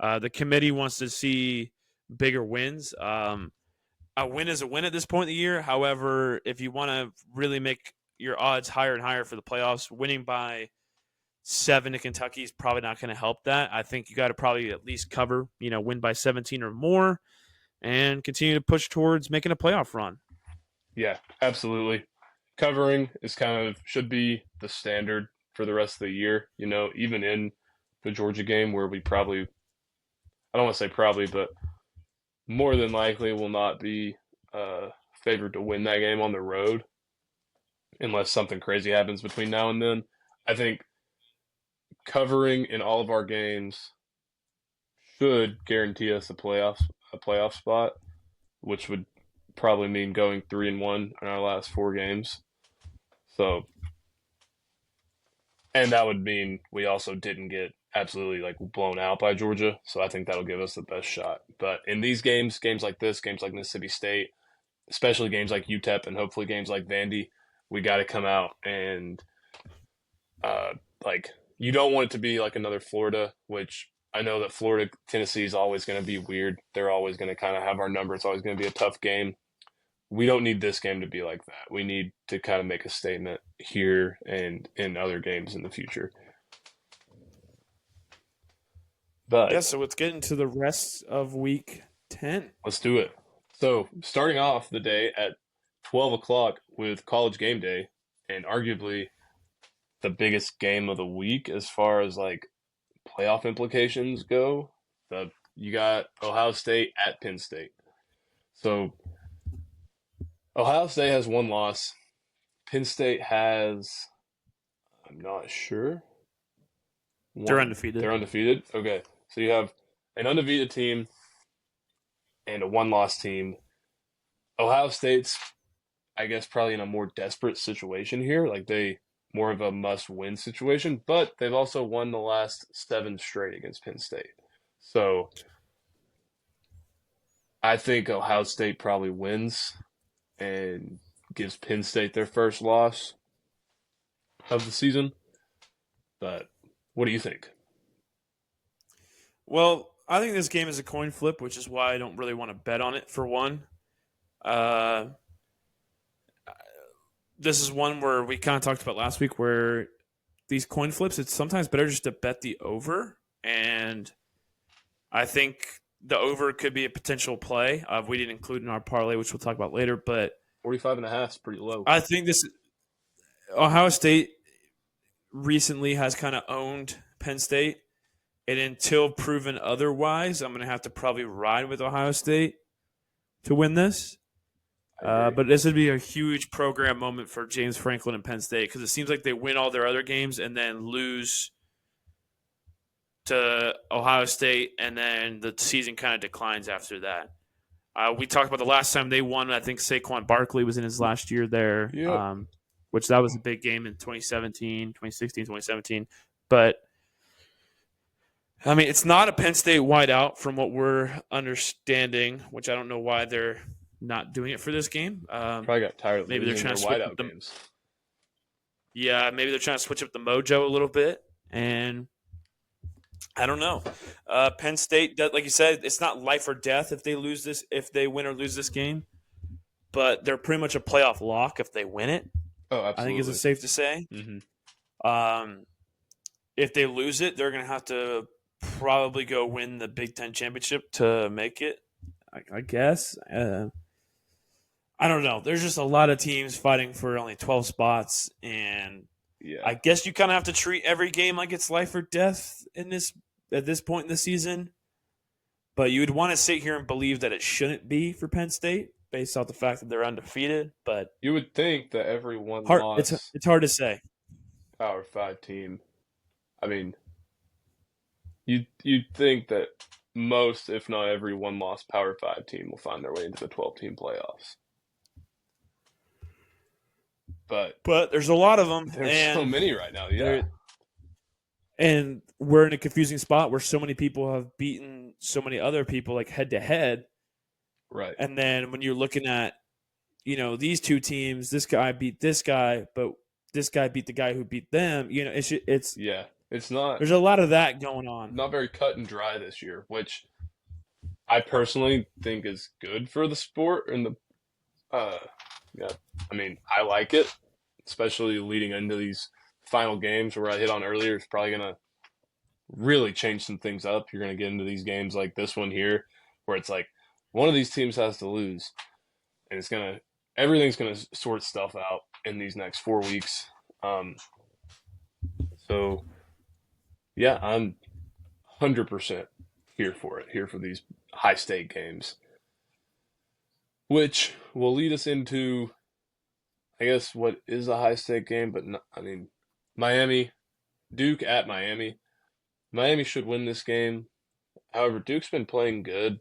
The committee wants to see bigger wins. A win is a win at this point in the year. However, if you want to really make your odds higher and higher for the playoffs, winning by 7 to Kentucky is probably not going to help that. I think you got to probably at least cover, win by 17 or more and continue to push towards making a playoff run. Yeah, absolutely. Covering is should be the standard for the rest of the year. Even in the Georgia game where we probably, I don't want to say probably, but more than likely will not be favored to win that game on the road unless something crazy happens between now and then. I think covering in all of our games should guarantee us a playoff spot, which would probably mean going 3-1 in our last 4 games. So, and that would mean we also didn't get absolutely like blown out by Georgia. So I think that'll give us the best shot. But in these games, games like this, games like Mississippi State, especially games like UTEP and hopefully games like Vandy, we got to come out and like you don't want it to be like another Florida, which I know that Florida Tennessee is always going to be weird. They're always going to kind of have our number. It's always going to be a tough game. We don't need this game to be like that. We need to kind of make a statement here and in other games in the future. But Yeah, so let's get into the rest of week 10. let's do it. So starting off the day at 12 o'clock with College Game Day, and arguably the biggest game of the week as far as like playoff implications go. You got Ohio State at Penn State. So Ohio State has 1 loss. Penn State has, I'm not sure. They're undefeated. They're undefeated? Okay. So you have an undefeated team and a 1-loss team. Ohio State's, I guess, probably in a more desperate situation here. Like more of a must-win situation, but they've also won the last 7 straight against Penn State. So I think Ohio State probably wins and gives Penn State their first loss of the season. But what do you think? Well, I think this game is a coin flip, which is why I don't really want to bet on it, for one. This is one where we kind of talked about last week where these coin flips, it's sometimes better just to bet the over. And I think the over could be a potential play. We didn't include in our parlay, which we'll talk about later. But 45.5 is pretty low. I think Ohio State recently has kind of owned Penn State. And until proven otherwise, I'm going to have to probably ride with Ohio State to win this. But this would be a huge program moment for James Franklin and Penn State because it seems like they win all their other games and then lose to Ohio State, and then the season kind of declines after that. We talked about the last time they won. I think Saquon Barkley was in his last year there, which that was a big game in 2016, 2017. But I mean, it's not a Penn State wideout from what we're understanding, which I don't know why they're not doing it for this game. Probably got tired of maybe they're trying to switch whiteout games. Yeah, maybe they're trying to switch up the mojo a little bit, and I don't know. Penn State, like you said, it's not life or death if they win or lose this game, but they're pretty much a playoff lock if they win it. Oh, absolutely. I think it's safe to say. Mm-hmm. If they lose it, they're going to have to probably go win the Big Ten championship to make it, I guess. I don't know. There's just a lot of teams fighting for only 12 spots, and I guess you kind of have to treat every game like it's life or death at this point in the season. But you would want to sit here and believe that it shouldn't be for Penn State based off the fact that they're undefeated. But you would think that every loss, it's hard to say. Power 5 team. I mean, you'd think that most, if not every 1-loss Power 5 team will find their way into the 12-team playoffs. But there's a lot of them. There's so many right now, And we're in a confusing spot where so many people have beaten so many other people like head to head. Right. And then when you're looking at, these two teams, this guy beat this guy, but this guy beat the guy who beat them. It's not. There's a lot of that going on. Not very cut and dry this year, which I personally think is good for the sport and the. I mean, I like it, especially leading into these final games where I hit on earlier. It's probably going to really change some things up. You're going to get into these games like this one here where it's like one of these teams has to lose, and everything's going to sort stuff out in these next 4 weeks. So, yeah, I'm 100% here for these high-stake games, which will lead us into, I guess, what is a high stake game, but no, I mean, Miami, Duke at Miami. Miami should win this game. However, Duke's been playing good.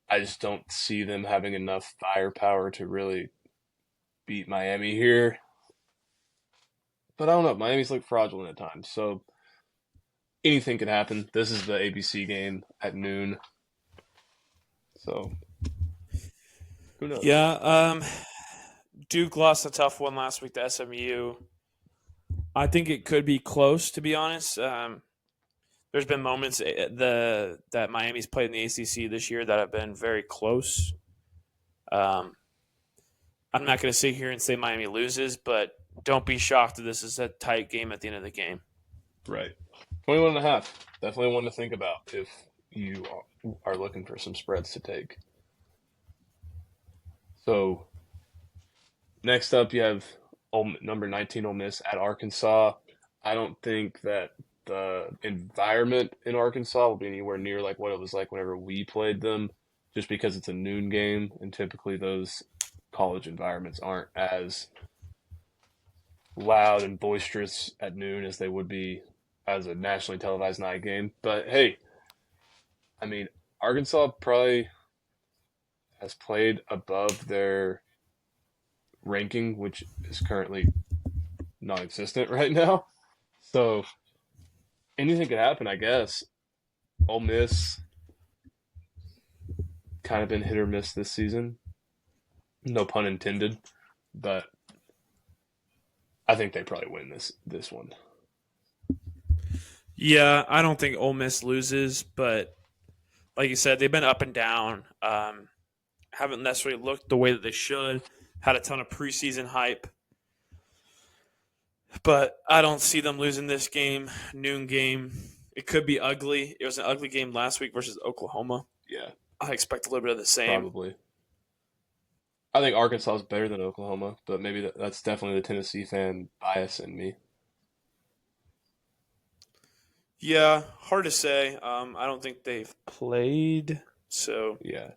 I just don't see them having enough firepower to really beat Miami here. But I don't know. Miami's looked fraudulent at times, so anything could happen. This is the ABC game at noon, so who knows? Yeah, Duke lost a tough one last week to SMU. I think it could be close, to be honest. There's been moments that Miami's played in the ACC this year that have been very close. Um, I'm not going to sit here and say Miami loses, but don't be shocked that this is a tight game at the end of the game. Right. 21 and a half. Definitely one to think about if you are looking for some spreads to take. So next up, you have number 19 Ole Miss at Arkansas. I don't think that the environment in Arkansas will be anywhere near like what it was like whenever we played them, just because it's a noon game, and typically those college environments aren't as loud and boisterous at noon as they would be as a nationally televised night game. But hey, I mean, Arkansas probably has played above their ranking, which is currently non-existent right now. So anything could happen, I guess. Ole Miss kind of been hit or miss this season. No pun intended, but I think they probably win this one. Yeah, I don't think Ole Miss loses, but like you said, they've been up and down. Haven't necessarily looked the way that they should. Had a ton of preseason hype, but I don't see them losing this game. Noon game. It could be ugly. It was an ugly game last week versus Oklahoma. Yeah, I expect a little bit of the same. probably. I think Arkansas is better than Oklahoma, but maybe that's definitely the Tennessee fan bias in me. Yeah, hard to say. I don't think they've played, so Yeah,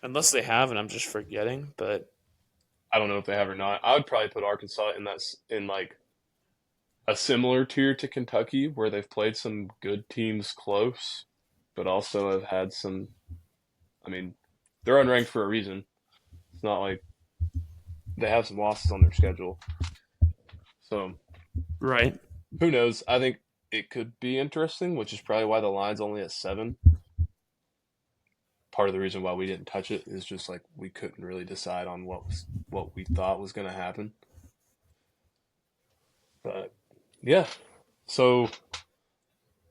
unless they have, and I'm just forgetting. But I don't know if they have or not. I would probably put Arkansas in like a similar tier to Kentucky, where they've played some good teams close, but also have had some. I mean, they're unranked for a reason. It's not like they have some losses on their schedule. So right. who knows? I think it could be interesting, which is probably why the line's only at 7. Part of the reason why we didn't touch it is just like we couldn't really decide on what we thought was going to happen. But yeah, so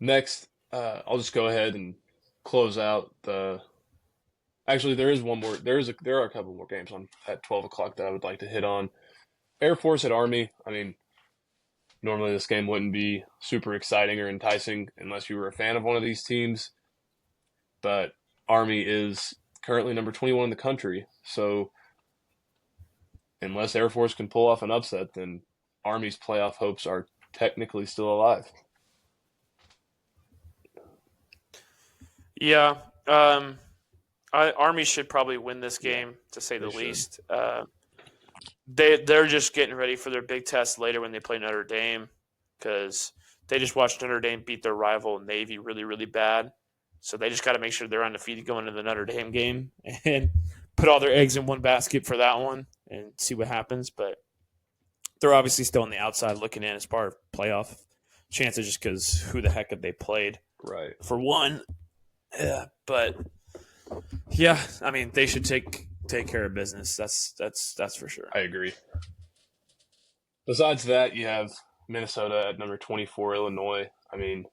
next, I'll just go ahead and close out the. Actually, there is one more. There are a couple more games on at 12 o'clock that I would like to hit on. Air Force at Army. I mean, normally this game wouldn't be super exciting or enticing unless you were a fan of one of these teams, but Army is currently number 21 in the country. So unless Air Force can pull off an upset, then Army's playoff hopes are technically still alive. Yeah. Army should probably win this game, to say the They should. least. They're just getting ready for their big test later when they play Notre Dame, because they just watched Notre Dame beat their rival Navy really, really bad. So they just got to make sure they're undefeated going into the Notre Dame game and put all their eggs in one basket for that one and see what happens. But they're obviously still on the outside looking in as part of playoff chances, just because who the heck have they played? Right. For one. Yeah, but yeah, I mean, they should take care of business. That's for sure. I agree. Besides that, you have Minnesota at number 24, Illinois. I mean,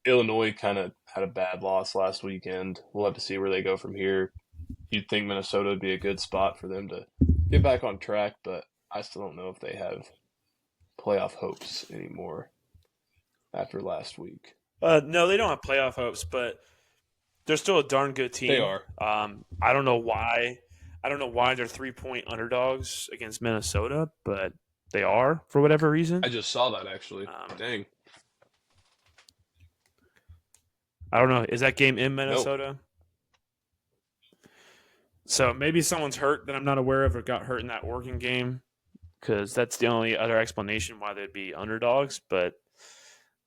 Illinois kind of had a bad loss last weekend. We'll have to see where they go from here. You'd think Minnesota would be a good spot for them to get back on track, but I still don't know if they have playoff hopes anymore after last week. No, they don't have playoff hopes, but they're still a darn good team. They are. I don't know why. I don't know why they're 3-point underdogs against Minnesota, but they are for whatever reason. I just saw that actually. Dang. I don't know. Is that game in Minnesota? So maybe someone's hurt that I'm not aware of or got hurt in that Oregon game, because that's the only other explanation why they'd be underdogs. But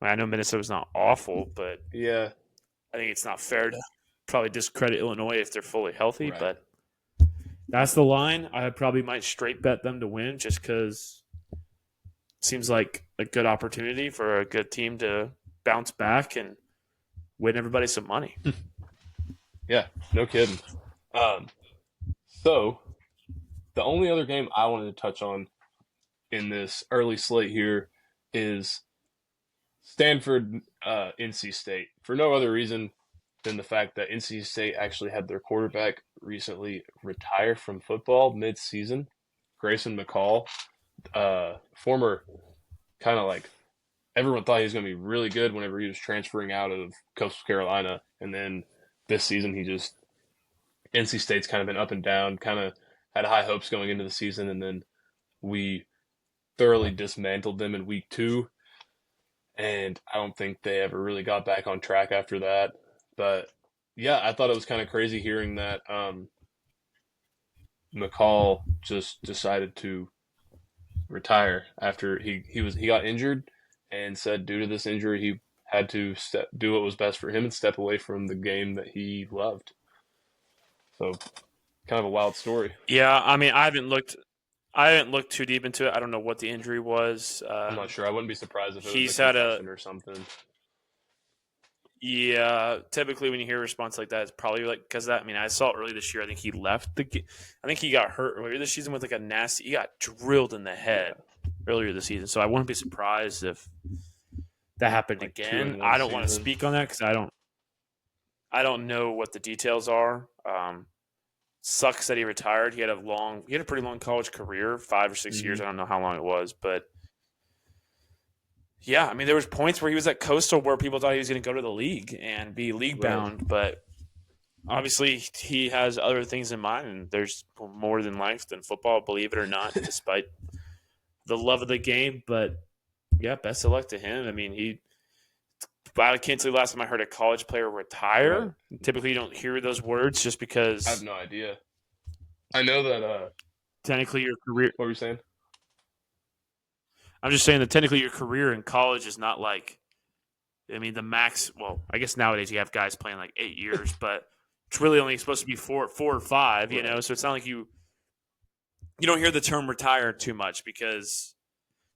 I know Minnesota's not awful, but Yeah, I think it's not fair to probably discredit Illinois if they're fully healthy. right. But that's the line. I probably might straight bet them to win just because it seems like a good opportunity for a good team to bounce back and win everybody some money. Yeah, no kidding. Um, so the only other game I wanted to touch on in this early slate here is Stanford, NC State, for no other reason than the fact that NC State actually had their quarterback recently retire from football mid-season. Grayson McCall, former kind of like everyone thought he was going to be really good whenever he was transferring out of Coastal Carolina, and then this season he just NC State's kind of been up and down, kind of had high hopes going into the season, and then we thoroughly dismantled them in week 2. And I don't think they ever really got back on track after that. But yeah, I thought it was kind of crazy hearing that McCall just decided to retire after he got injured, and said due to this injury he had to do what was best for him and step away from the game that he loved. So kind of a wild story. Yeah, I mean, I haven't looked too deep into it. I don't know what the injury was. I'm not sure. I wouldn't be surprised if it was He's a had concussion or something. Yeah, typically when you hear a response like that, it's probably like because that. I mean, I saw it early this year. I think he left I think he got hurt earlier this season with like a nasty. He got drilled in the head earlier this season. So I wouldn't be surprised if that happened Like 2 again. in I one don't want to season. speak on that because I don't know what the details are. Sucks that he retired. He had a pretty long college career, 5 or 6 years. Mm-hmm. I don't know how long it was, but yeah, I mean, there was points where he was at Coastal where people thought he was going to go to the league and be league Right. bound, but obviously he has other things in mind, and there's more than life than football, believe it or not, despite the love of the game. But yeah, best of luck to him. I mean, I can't tell you the last time I heard a college player retire. Right. Typically, you don't hear those words just I have because no idea. I know that. technically your career. What were you saying? I'm just saying that technically your career in college is not like. I mean, the max. Well, I guess nowadays you have guys playing like 8 years, but it's really only supposed to be four or five. You know, Right. so it's not like you don't hear the term retire too much because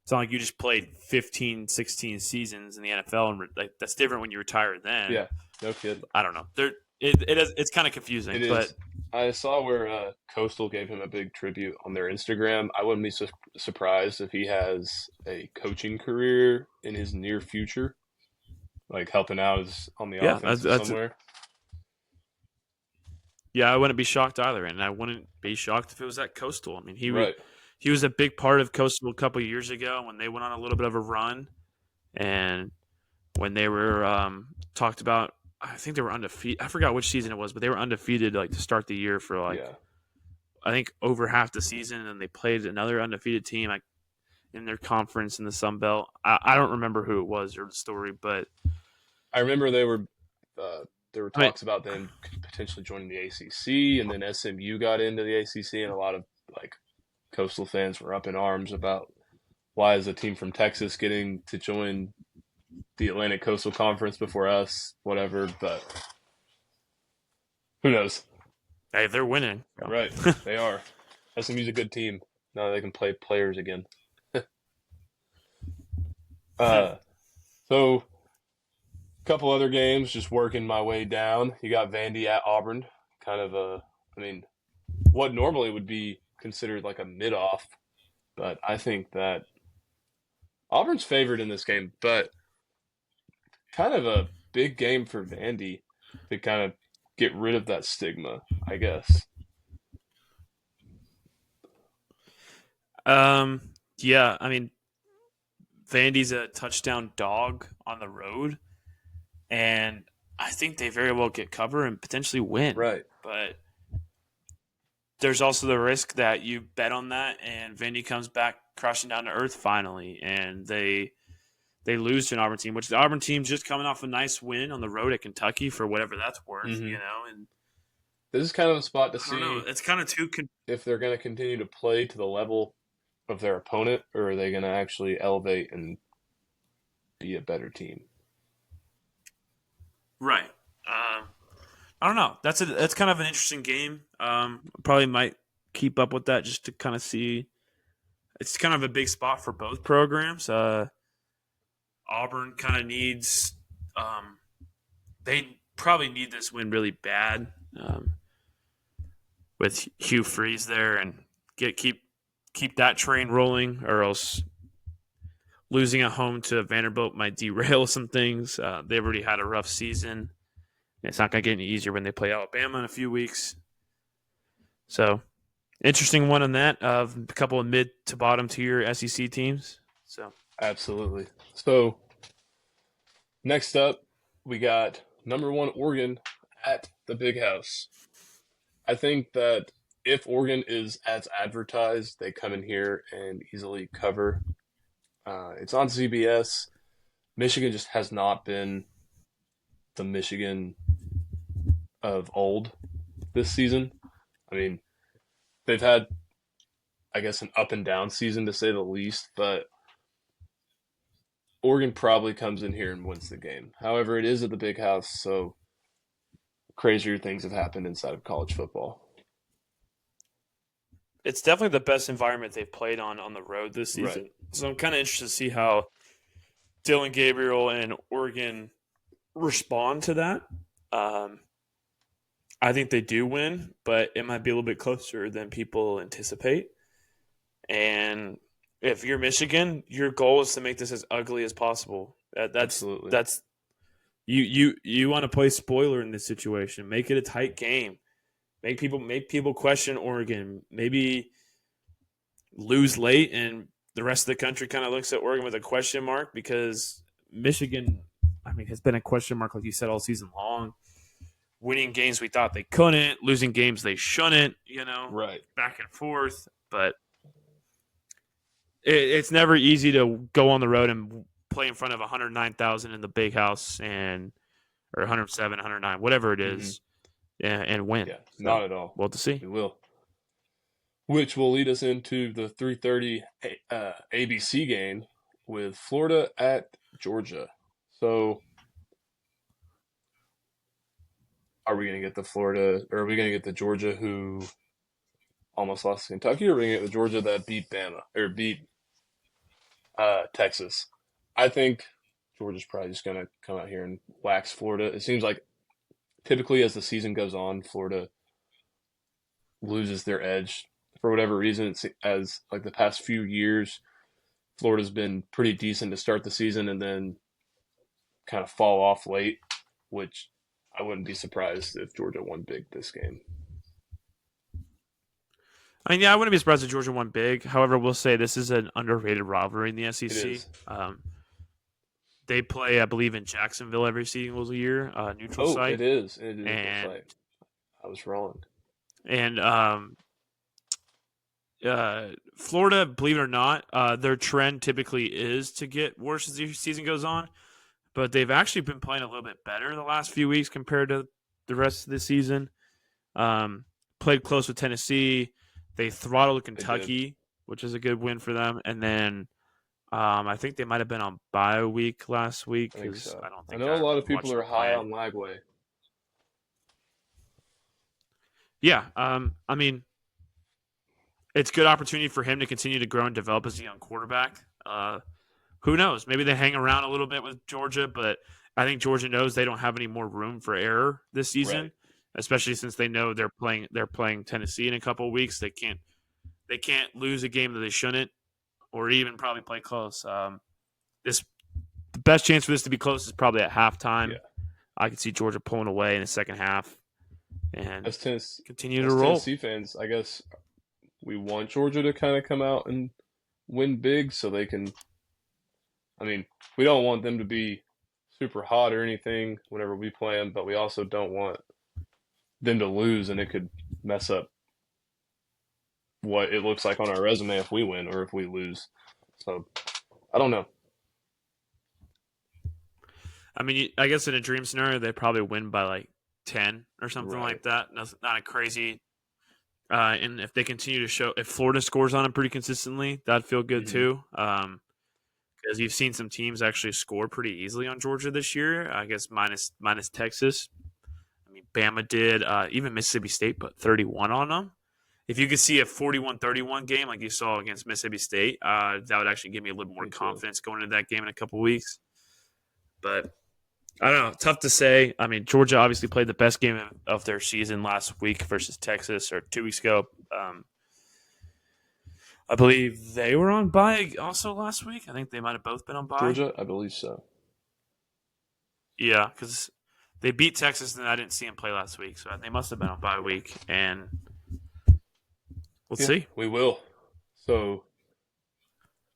it's not like you just played 15, 16 seasons in the NFL, and like that's different when you retire. Then Yeah. No kid. I don't know. It's kind of confusing, It but is. I saw where Coastal gave him a big tribute on their Instagram. I wouldn't be surprised if he has a coaching career in his near future, like helping out on the yeah, offense that's somewhere. yeah. I wouldn't be shocked either, and I wouldn't be shocked if it was at Coastal. I mean, Right. he was a big part of Coastal a couple of years ago when they went on a little bit of a run, and when they were talked about. I think they were undefeated. I forgot which season it was, but they were undefeated like to start the year for like Yeah. I think over half the season, and they played another undefeated team like in their conference in the Sun Belt. I don't remember who it was or the story, but I remember there were I mean, talks about them potentially joining the ACC, and then SMU got into the ACC, and a lot of like Coastal fans were up in arms about why is a team from Texas getting to join the Atlantic Coastal Conference before us, whatever. But who knows? hey, they're winning. Right, they are. SMU's a good team. Now they can play players again. So couple other games, just working my way down. You got Vandy at Auburn, kind of I mean, what normally would be considered like a mid-off, but I think that Auburn's favored in this game, but kind of a big game for Vandy to kind of get rid of that stigma, I guess. Yeah, I mean, Vandy's a touchdown dog on the road, and I think they very well get cover and potentially win. Right. But there's also the risk that you bet on that, and Vandy comes back crashing down to earth finally, and they lose to an Auburn team, which the Auburn team's just coming off a nice win on the road at Kentucky for whatever that's worth, Mm-hmm. you know. And this is kind of a spot to I don't know. see It's kind of too if they're going to continue to play to the level of their opponent, or are they going to actually elevate and be a better team? right. I don't know. That's kind of an interesting game. Probably might keep up with that just to kind of see. It's kind of a big spot for both programs. Auburn kind of needs. They probably need this win really bad with Hugh Freeze there and keep that train rolling, or else losing at home to Vanderbilt might derail some things. They've already had a rough season. It's not going to get any easier when they play Alabama in a few weeks. So, interesting one on that of a couple of mid to bottom tier SEC teams. So, Absolutely. So next up, we got number one Oregon at the Big House. I think that if Oregon is as advertised, they come in here and easily cover. It's on CBS. Michigan just has not been the Michigan of old this season. I mean, they've had, I guess, an up and down season to say the least, but Oregon probably comes in here and wins the game. However, it is at the Big House, so crazier things have happened inside of college football. it's definitely the best environment they've played on the road this season. Right. So, I'm kind of interested to see how Dylan Gabriel and Oregon respond to that. Um, I think they do win, but it might be a little bit closer than people anticipate. And if you're Michigan, your goal is to make this as ugly as possible. Absolutely. That's you want to play spoiler in this situation. Make it a tight game. Make people question Oregon. Maybe lose late, and the rest of the country kind of looks at Oregon with a question mark because Michigan, I mean, has been a question mark like you said all season long. Winning games we thought they couldn't, losing games they shouldn't. Right. Back and forth, but it's never easy to go on the road and play in front of 109,000 in the Big House or 107, 109, whatever it Mm-hmm. is, and win. Yeah, So, not at all. well to see. We will. Which will lead us into the 3:30 ABC game with Florida at Georgia. So, are we going to get the Florida, or are we going to get the Georgia who almost lost to Kentucky, or are we going to get the Georgia that beat Bama or beat Texas? I think Georgia's probably just going to come out here and wax Florida. It seems like typically as the season goes on, Florida loses their edge for whatever reason. It's as like the past few years, Florida's been pretty decent to start the season and then kind of fall off late, which I wouldn't be surprised if Georgia won big this game. I mean, yeah, I wouldn't be surprised if Georgia won big. However, we'll say this is an underrated rivalry in the It SEC. is. They play, I believe, in Jacksonville every single year, neutral Oh, site, it is. It is a neutral and site. I was wrong. and Florida, believe it or not, their trend typically is to get worse as the season goes on, but they've actually been playing a little bit better the last few weeks compared to the rest of the season. Played close with Tennessee. They throttled Kentucky, which is a good win for them. And then I think they might have been on bye week last week I think because so. I don't I think know a I lot of people watched are them high play. on Lagway. Yeah, I mean, it's a good opportunity for him to continue to grow and develop as a young quarterback. Who knows? Maybe they hang around a little bit with Georgia, but I think Georgia knows they don't have any more room for error this season, Right. especially since they know they're playing Tennessee in a couple of weeks. They can't lose a game that they shouldn't, or even probably play close. This the best chance for this to be close is probably at halftime. Yeah. I could see Georgia pulling away in the second half and As Tennessee, continue to as roll. Tennessee fans, I guess we want Georgia to kind of come out and win big so they can. I mean, we don't want them to be super hot or anything whenever we play them, but we also don't want them to lose and it could mess up what it looks like on our resume if we win or if we lose. So I don't know. I mean, I guess in a dream scenario, they probably win by like 10 or something Right. like that. Not a crazy. And if they continue to show, if Florida scores on them pretty consistently, that'd feel good Hmm. too. Because you've seen some teams actually score pretty easily on Georgia this year. I guess minus Texas. I mean, Bama did. Even Mississippi State put 31 on them. If you could see a 41-31 game like you saw against Mississippi State, that would actually give me a little more Me too. confidence going into that game in a couple weeks. But I don't know. Tough to say. I mean, Georgia obviously played the best game of their season last week versus Texas, or 2 weeks ago. I believe they were on bye also last week. I think they might have both been on bye. Georgia, I believe so. Yeah, because they beat Texas, and I didn't see them play last week, so they must have been on bye week. And we'll Yeah, see. we will. So,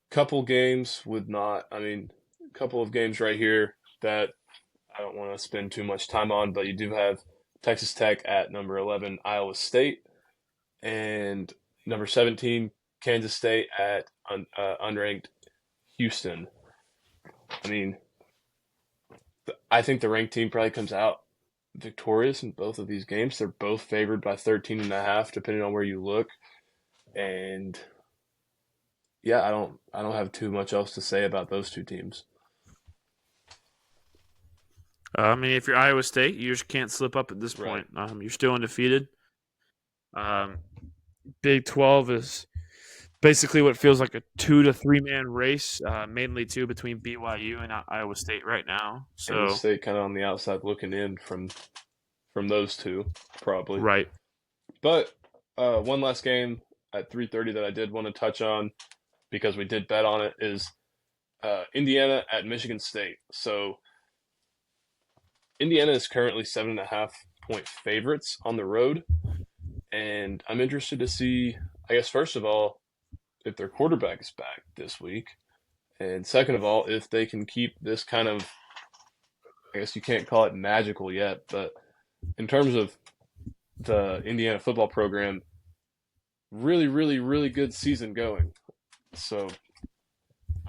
couple games would not. I mean, a couple of games right here that I don't want to spend too much time on, but you do have Texas Tech at number 11, Iowa State, and number 17, Kansas State at unranked Houston. I mean, I think the ranked team probably comes out victorious in both of these games. They're both favored by 13.5, depending on where you look. And yeah, I don't have too much else to say about those two teams. I mean, if you're Iowa State, you just can't slip up at this Right. point. You're still undefeated. Um, Big 12 is basically what feels like a 2 to 3 man race, mainly two between BYU and Iowa State right now. Kansas So, State kind of on the outside looking in from those two, probably. right. But one last game at 3:30 that I did want to touch on because we did bet on it is Indiana at Michigan State. So Indiana is currently 7.5 point favorites on the road, and I'm interested to see. I guess first of all, if their quarterback is back this week, and second of all, if they can keep this kind of. I guess you can't call it magical yet, but in terms of the Indiana football program, really, really, really good season going. So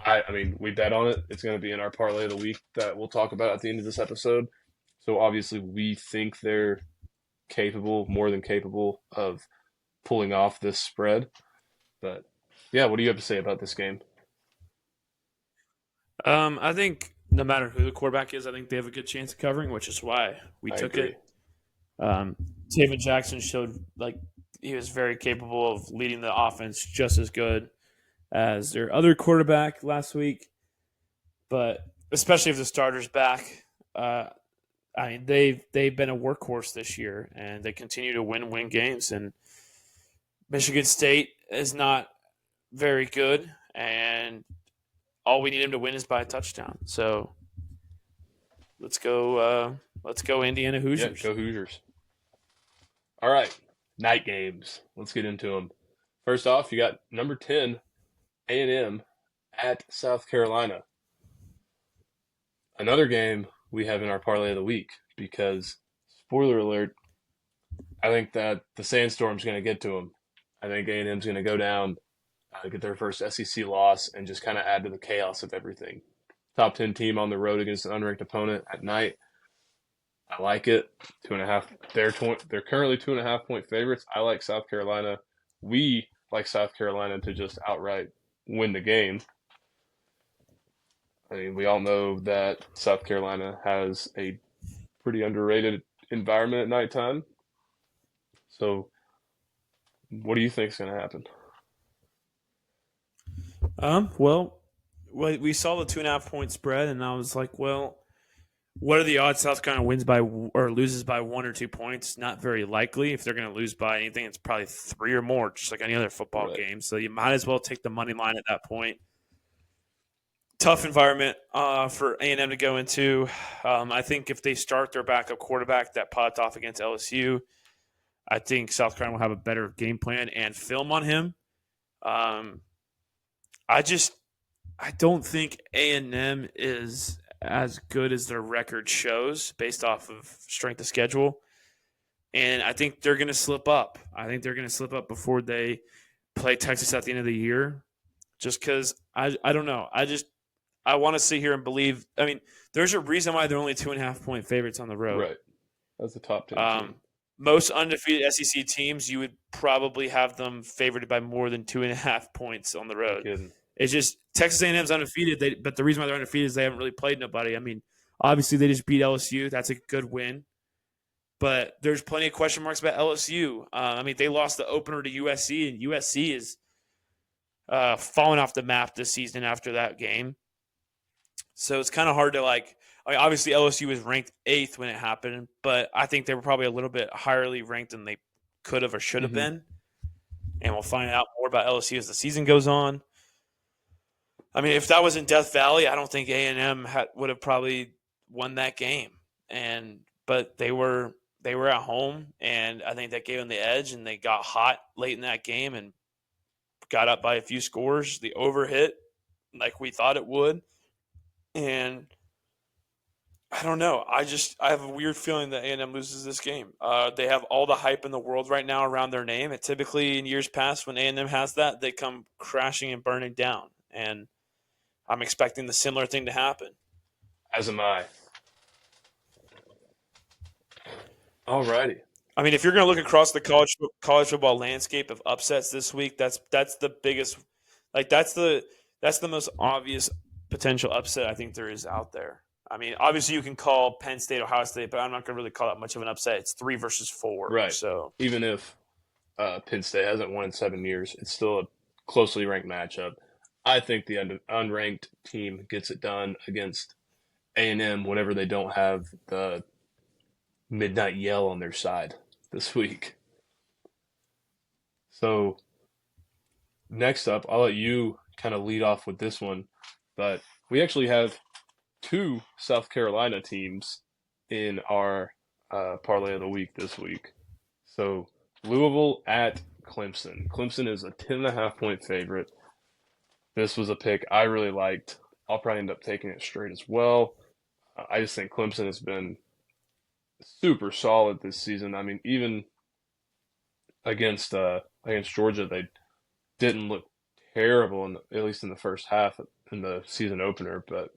I mean, we bet on it. It's going to be in our parlay of the week that we'll talk about at the end of this episode. So obviously, we think they're capable, more than capable, of pulling off this spread. But yeah, what do you have to say about this game? I think no matter who the quarterback is, I think they have a good chance of covering, which is why we I took agree. it. Taven Jackson showed like he was very capable of leading the offense just as good as their other quarterback last week. But especially if the starter's back, I mean they've been a workhorse this year, and they continue to win games. And Michigan State is not very good, and all we need him to win is by a touchdown. So let's go. Let's go, Indiana Yeah, Hoosiers. go Hoosiers. All right, night games. Let's get into them. First off, you got number 10, A&M at South Carolina. Another game we have in our parlay of the week because, spoiler alert, I think that the sandstorm's going to get to them. I think A&M's going to go down, get their first SEC loss, and just kind of add to the chaos of everything. Top 10 team on the road against an unranked opponent at night. I like it. 2.5. They're currently 2.5 point favorites. I like South Carolina. We like South Carolina to just outright win the game. I mean, we all know that South Carolina has a pretty underrated environment at nighttime. So, what do you think is going to happen? Well, we saw the 2.5 point spread, and I was like, well, what are the odds South Carolina wins by or loses by 1 or 2 points? Not very likely. If they're going to lose by anything, it's probably 3 or more, just like any other football Right. game. So you might as well take the money line at that point. Tough environment for A&M to go into. I think if they start their backup quarterback that popped off against LSU, I think South Carolina will have a better game plan and film on him. I don't think A&M is as good as their record shows based off of strength of schedule. And I think they're going to slip up. I think they're going to slip up before they play Texas at the end of the year. Just because I don't know. I want to sit here and believe. I mean, there's a reason why they're only 2.5 point favorites on the road. Right. as the top 10 team. Um, Most undefeated SEC teams, you would probably have them favored by more than 2.5 points on the No road. kidding. It's just Texas A&M's undefeated, but the reason why they're undefeated is they haven't really played nobody. I mean, obviously they just beat LSU. That's a good win. But there's plenty of question marks about LSU. I mean, they lost the opener to USC, and USC is falling off the map this season after that game. So it's kind of hard to like. I mean, obviously, LSU was ranked 8th when it happened, but I think they were probably a little bit higherly ranked than they could have or should have been. And we'll find out more about LSU as the season goes on. I mean, if that was in Death Valley, I don't think A&M would have probably won that game. But they were at home, and I think that gave them the edge. And they got hot late in that game and got up by a few scores. The over hit like we thought it would, and I don't know. I have a weird feeling that A&M loses this game. They have all the hype in the world right now around their name. It typically in years past when A&M has that, they come crashing and burning down, and I'm expecting the similar thing to happen. As am I. Alrighty. I mean, if you're going to look across the college football landscape of upsets this week, that's the biggest. Like that's the most obvious potential upset I think there is out there. I mean, obviously you can call Penn State, Ohio State, but I'm not going to really call that much of an upset. It's 3 versus 4. Right. So even if Penn State hasn't won in 7 years, it's still a closely ranked matchup. I think the unranked team gets it done against A&M whenever they don't have the midnight yell on their side this week. So next up, I'll let you kind of lead off with this one, but we actually have 2 South Carolina teams in our parlay of the week this week. So Louisville at Clemson. Clemson is a 10.5-point favorite. This was a pick I really liked. I'll probably end up taking it straight as well. I just think Clemson has been super solid this season. I mean, even against Georgia, they didn't look terrible at least in the first half in the season opener. But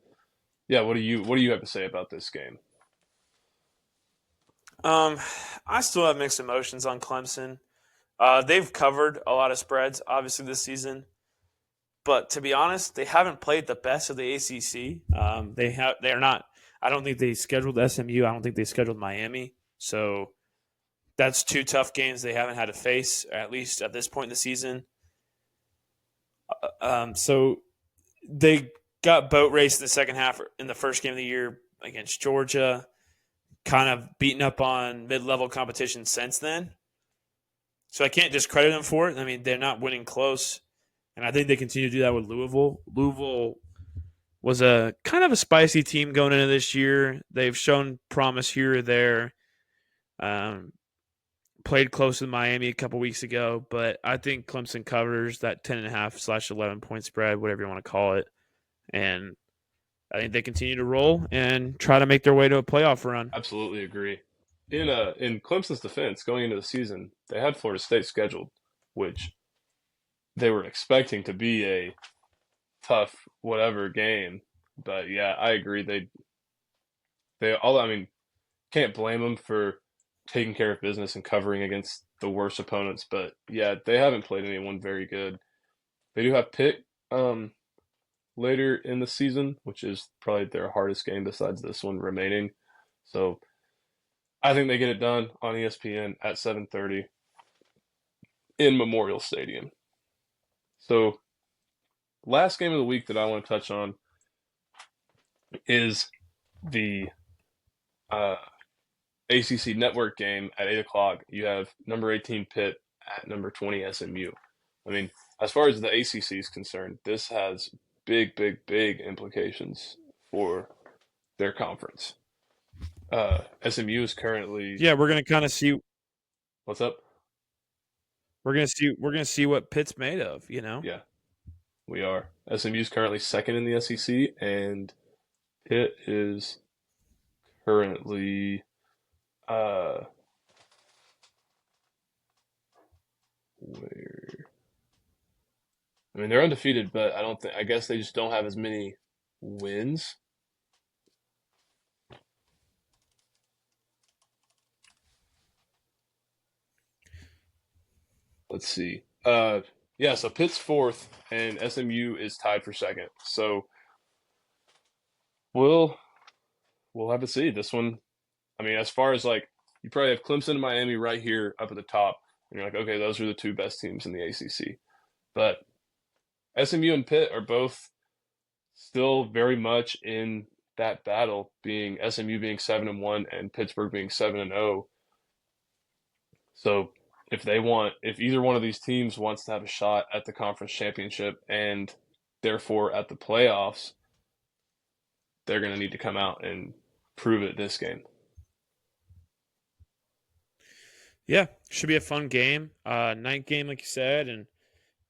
yeah, what do you have to say about this game? I still have mixed emotions on Clemson. They've covered a lot of spreads, obviously, this season. But to be honest, they haven't played the best of the ACC. They are not. I don't think they scheduled SMU. I don't think they scheduled Miami. So that's 2 tough games they haven't had to face, at least at this point in the season. So they got boat raced in the second half in the first game of the year against Georgia, kind of beaten up on mid-level competition since then. So I can't discredit them for it. I mean, they're not winning close. And I think they continue to do that with Louisville. Louisville was a kind of a spicy team going into this year. They've shown promise here or there. Played close with Miami a couple weeks ago, but I think Clemson covers that 10.5/11 point spread, whatever you want to call it. And I think they continue to roll and try to make their way to a playoff run. Absolutely agree. In Clemson's defense, going into the season, they had Florida State scheduled, which they were expecting to be a tough whatever game. But yeah, I agree. I mean, can't blame them for taking care of business and covering against the worst opponents. But yeah, they haven't played anyone very good. They do have Pitt later in the season, which is probably their hardest game besides this one remaining. So I think they get it done on ESPN at 7:30 in Memorial Stadium. So last game of the week that I want to touch on is the ACC Network game at 8 o'clock. You have number 18 Pitt at number 20 SMU. I mean, as far as the ACC is concerned, this has big, big, big implications for their conference. SMU is currently we're gonna kind of see. What's up? We're gonna see what Pitt's made of. Yeah, we are. SMU is currently second in the SEC, and Pitt is currently where? I mean, they're undefeated, but I guess they just don't have as many wins. let's see. Yeah, so Pitt's fourth and SMU is tied for second. So we'll we'll have to see. This one, I mean, as far as like you probably have Clemson and Miami right here up at the top, and you're like, okay, those are the two best teams in the ACC. But SMU and Pitt are both still very much in that battle, being SMU being 7-1 and Pittsburgh being 7-0. So if either one of these teams wants to have a shot at the conference championship and therefore at the playoffs, they're going to need to come out and prove it this game. Yeah, should be a fun game. Night game, like you said, and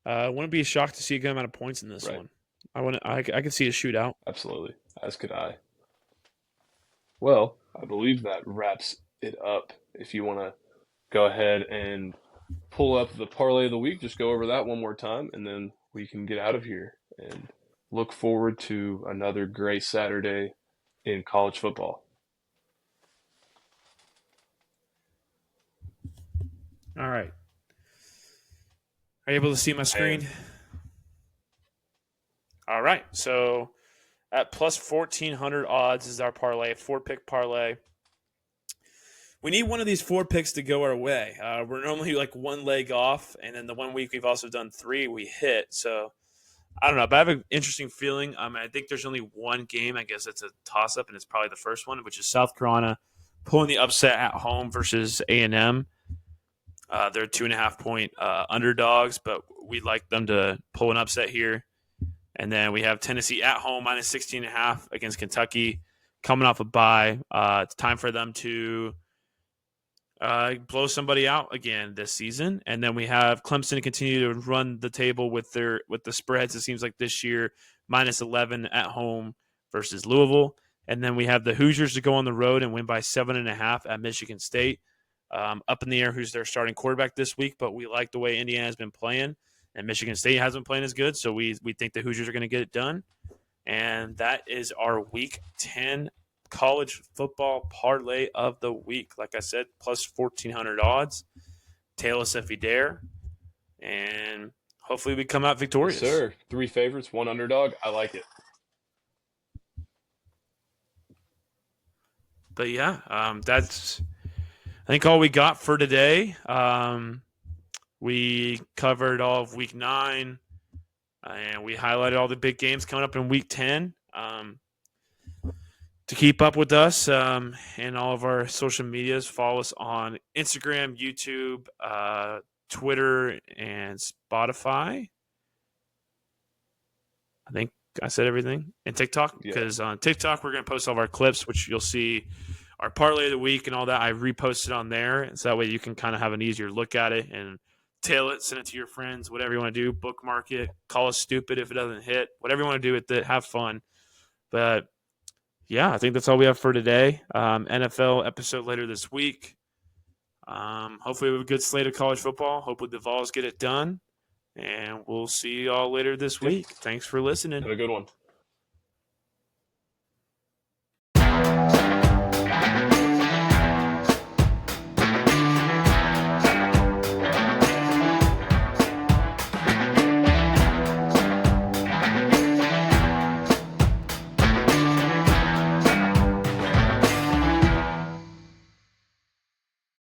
I wouldn't be shocked to see a good amount of points in this Right. one. I could see a shootout. Absolutely. As could I. Well, I believe that wraps it up. If you want to go ahead and pull up the parlay of the week, just go over that one more time, and then we can get out of here and look forward to another great Saturday in college football. All right. Are you able to see my screen? All right. So at plus 1,400 odds is our parlay, 4-pick parlay. We need one of these 4 picks to go our way. We're normally like one leg off, and then the one week we've also done 3 we hit. So I don't know, but I have an interesting feeling. I think there's only one game. I guess it's a toss-up, and it's probably the first one, which is South Carolina pulling the upset at home versus A&M. They're 2.5-point underdogs, but we'd like them to pull an upset here. And then we have Tennessee at home, minus 16.5 against Kentucky, coming off a bye. It's time for them to blow somebody out again this season. And then we have Clemson continue to run the table with the spreads. It seems like this year, minus 11 at home versus Louisville. And then we have the Hoosiers to go on the road and win by 7.5 at Michigan State. Up in the air who's their starting quarterback this week, but we like the way Indiana has been playing, and Michigan State hasn't been playing as good, so we think the Hoosiers are going to get it done. And that is our Week 10 college football parlay of the week. Like I said, plus 1,400 odds. Tail us if you dare. And hopefully we come out victorious. Yes, sir. 3 favorites, 1 underdog. I like it. But yeah, that's I think all we got for today. We covered all of Week 9, and we highlighted all the big games coming up in Week 10. To keep up with us and all of our social medias, follow us on Instagram, YouTube, Twitter, and Spotify. I think I said everything. And TikTok, because on TikTok we're going to post all of our clips, which you'll see our parlay of the week and all that. I reposted on there, and so that way you can kind of have an easier look at it and tail it, send it to your friends, whatever you want to do, bookmark it, call us stupid if it doesn't hit, whatever you want to do with it, have fun. But yeah, I think that's all we have for today. NFL episode later this week. Hopefully we have a good slate of college football. Hopefully the Vols get it done. And we'll see you all later this week. Thanks for listening. Have a good one.